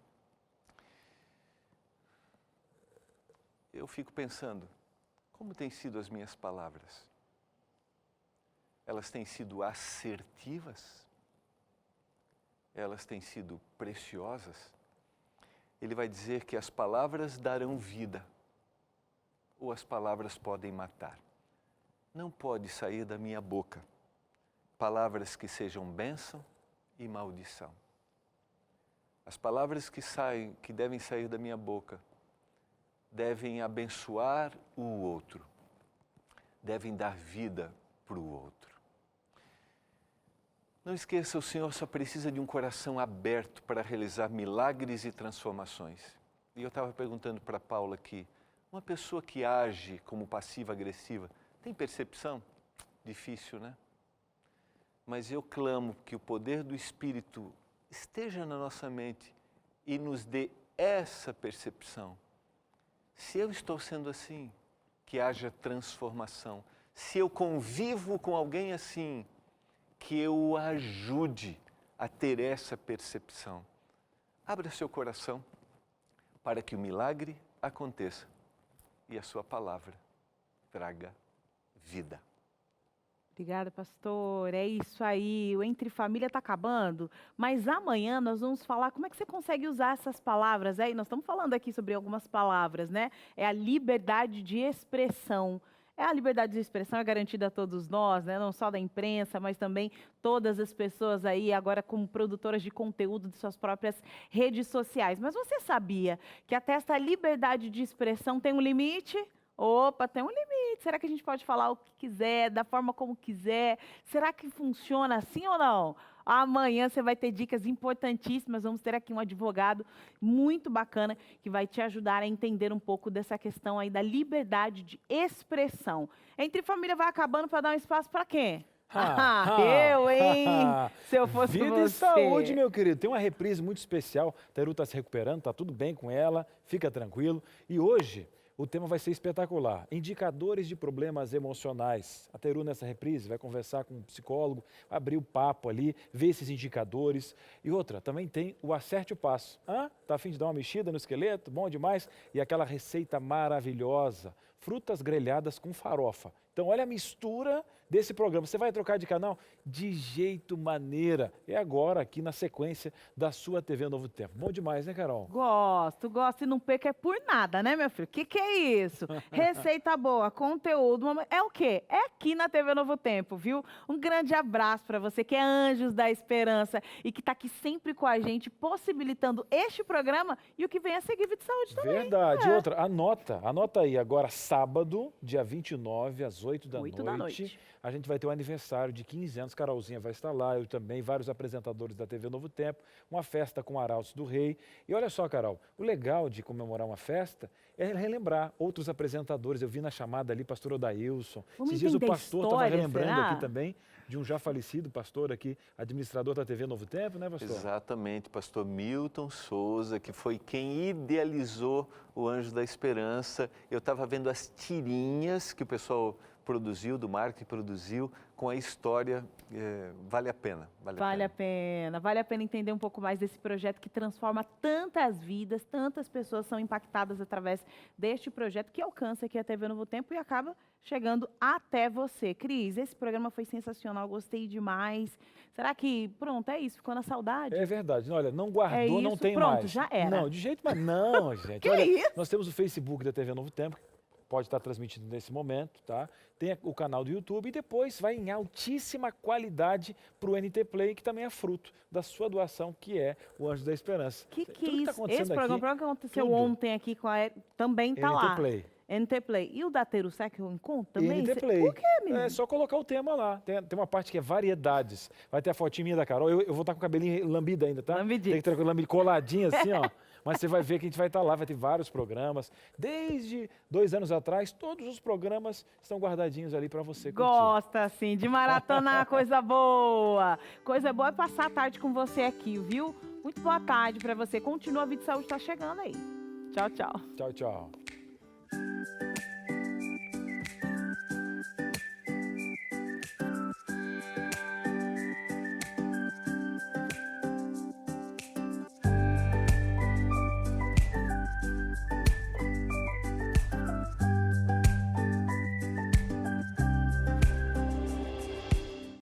Eu fico pensando, como têm sido as minhas palavras? Elas têm sido assertivas? Elas têm sido preciosas? Ele vai dizer que as palavras darão vida, ou as palavras podem matar. Não pode sair da minha boca palavras que sejam bênção e maldição. As palavras que devem sair da minha boca devem abençoar o outro, devem dar vida para o outro. Não esqueça, o Senhor só precisa de um coração aberto para realizar milagres e transformações. E eu estava perguntando para Paula aqui, uma pessoa que age como passiva-agressiva, tem percepção? Difícil, né? Mas eu clamo que o poder do Espírito esteja na nossa mente e nos dê essa percepção. Se eu estou sendo assim, que haja transformação. Se eu convivo com alguém assim, que eu o ajude a ter essa percepção. Abra seu coração para que o milagre aconteça e a sua palavra traga vida. Obrigada, pastor. É isso aí. O Entre Família está acabando, mas amanhã nós vamos falar como é que você consegue usar essas palavras aí. Nós estamos falando aqui sobre algumas palavras, né? É a liberdade de expressão. A liberdade de expressão é garantida a todos nós, né? Não só da imprensa, mas também todas as pessoas aí, agora como produtoras de conteúdo de suas próprias redes sociais. Mas você sabia que até essa liberdade de expressão tem um limite? Opa, tem um limite. Será que a gente pode falar o que quiser, da forma como quiser? Será que funciona assim ou não? Amanhã você vai ter dicas importantíssimas. Vamos ter aqui um advogado muito bacana que vai te ajudar a entender um pouco dessa questão aí da liberdade de expressão. Entre Família vai acabando para dar um espaço para quem? Eu, hein? Se eu fosse Vida você. e saúde, meu querido. Tem uma reprise muito especial. A Teru está se recuperando, está tudo bem com ela, fica tranquilo. E hoje o tema vai ser espetacular. Indicadores de problemas emocionais. A Teru, nessa reprise, vai conversar com um psicólogo, abrir o papo ali, ver esses indicadores. E outra, também tem o Acerte o Passo. Tá a fim de dar uma mexida no esqueleto? Bom demais. E aquela receita maravilhosa. Frutas grelhadas com farofa. Então, olha a mistura desse programa. Você vai trocar de canal? De jeito maneira. É agora, aqui na sequência da sua TV Novo Tempo. Bom demais, né, Carol? Gosto. E não perca é por nada, né, meu filho? O que é isso? Receita boa, conteúdo. É o quê? É aqui na TV Novo Tempo, viu? Um grande abraço para você que é Anjos da Esperança e que está aqui sempre com a gente, possibilitando este programa e o que vem a seguir Vida e Saúde também. Verdade. Outra, anota aí. Agora, sábado, dia 29, às 8 da noite. a gente vai ter o aniversário de 15 anos, Carolzinha vai estar lá, eu também, vários apresentadores da TV Novo Tempo, uma festa com Arautos do Rei. E olha só, Carol, o legal de comemorar uma festa é relembrar outros apresentadores. Eu vi na chamada ali, pastor Odailson. Vamos Esses dias o entender a pastor estava história, relembrando será? aqui também de um já falecido pastor aqui, administrador da TV Novo Tempo, né, pastor? Exatamente, pastor Milton Souza, que foi quem idealizou o Anjo da Esperança. Eu estava vendo as tirinhas que o pessoal produziu, do marketing produziu, com a história, vale a pena. Vale a pena entender um pouco mais desse projeto que transforma tantas vidas, tantas pessoas são impactadas através deste projeto que alcança aqui a TV Novo Tempo e acaba chegando até você. Cris, esse programa foi sensacional, gostei demais. Será que, pronto, é isso, ficou na saudade? É verdade. Olha, não guardou, É não isso, tem pronto, mais. já era. Não, de jeito mais não, gente. Que Olha, isso? nós temos o Facebook da TV Novo Tempo, pode estar transmitindo nesse momento, tá? Tem o canal do YouTube e depois vai em altíssima qualidade para o NT Play, que também é fruto da sua doação, que é o Anjo da Esperança. Que Tudo isso? tá acontecendo Esse programa, aqui, o programa que aconteceu tudo. ontem aqui com a também tá NT lá. Play. NT Play. E o da Terusec eu encontro também? NT Play. Por quê, menino? É só colocar o tema lá. Tem uma parte que é variedades. Vai ter a fotinha minha da Carol. Eu vou estar com o cabelinho lambido ainda, tá? Lambidinho. Tem que ter com o lambido coladinho assim, ó. Mas você vai ver que a gente vai estar lá, vai ter vários programas. Desde 2 anos atrás, todos os programas estão guardadinhos ali para você curtir. Gosta, assim, de maratonar, coisa boa. Coisa boa é passar a tarde com você aqui, viu? Muito boa tarde para você. Continua, a Vida e Saúde tá chegando aí. Tchau, tchau. Tchau, tchau.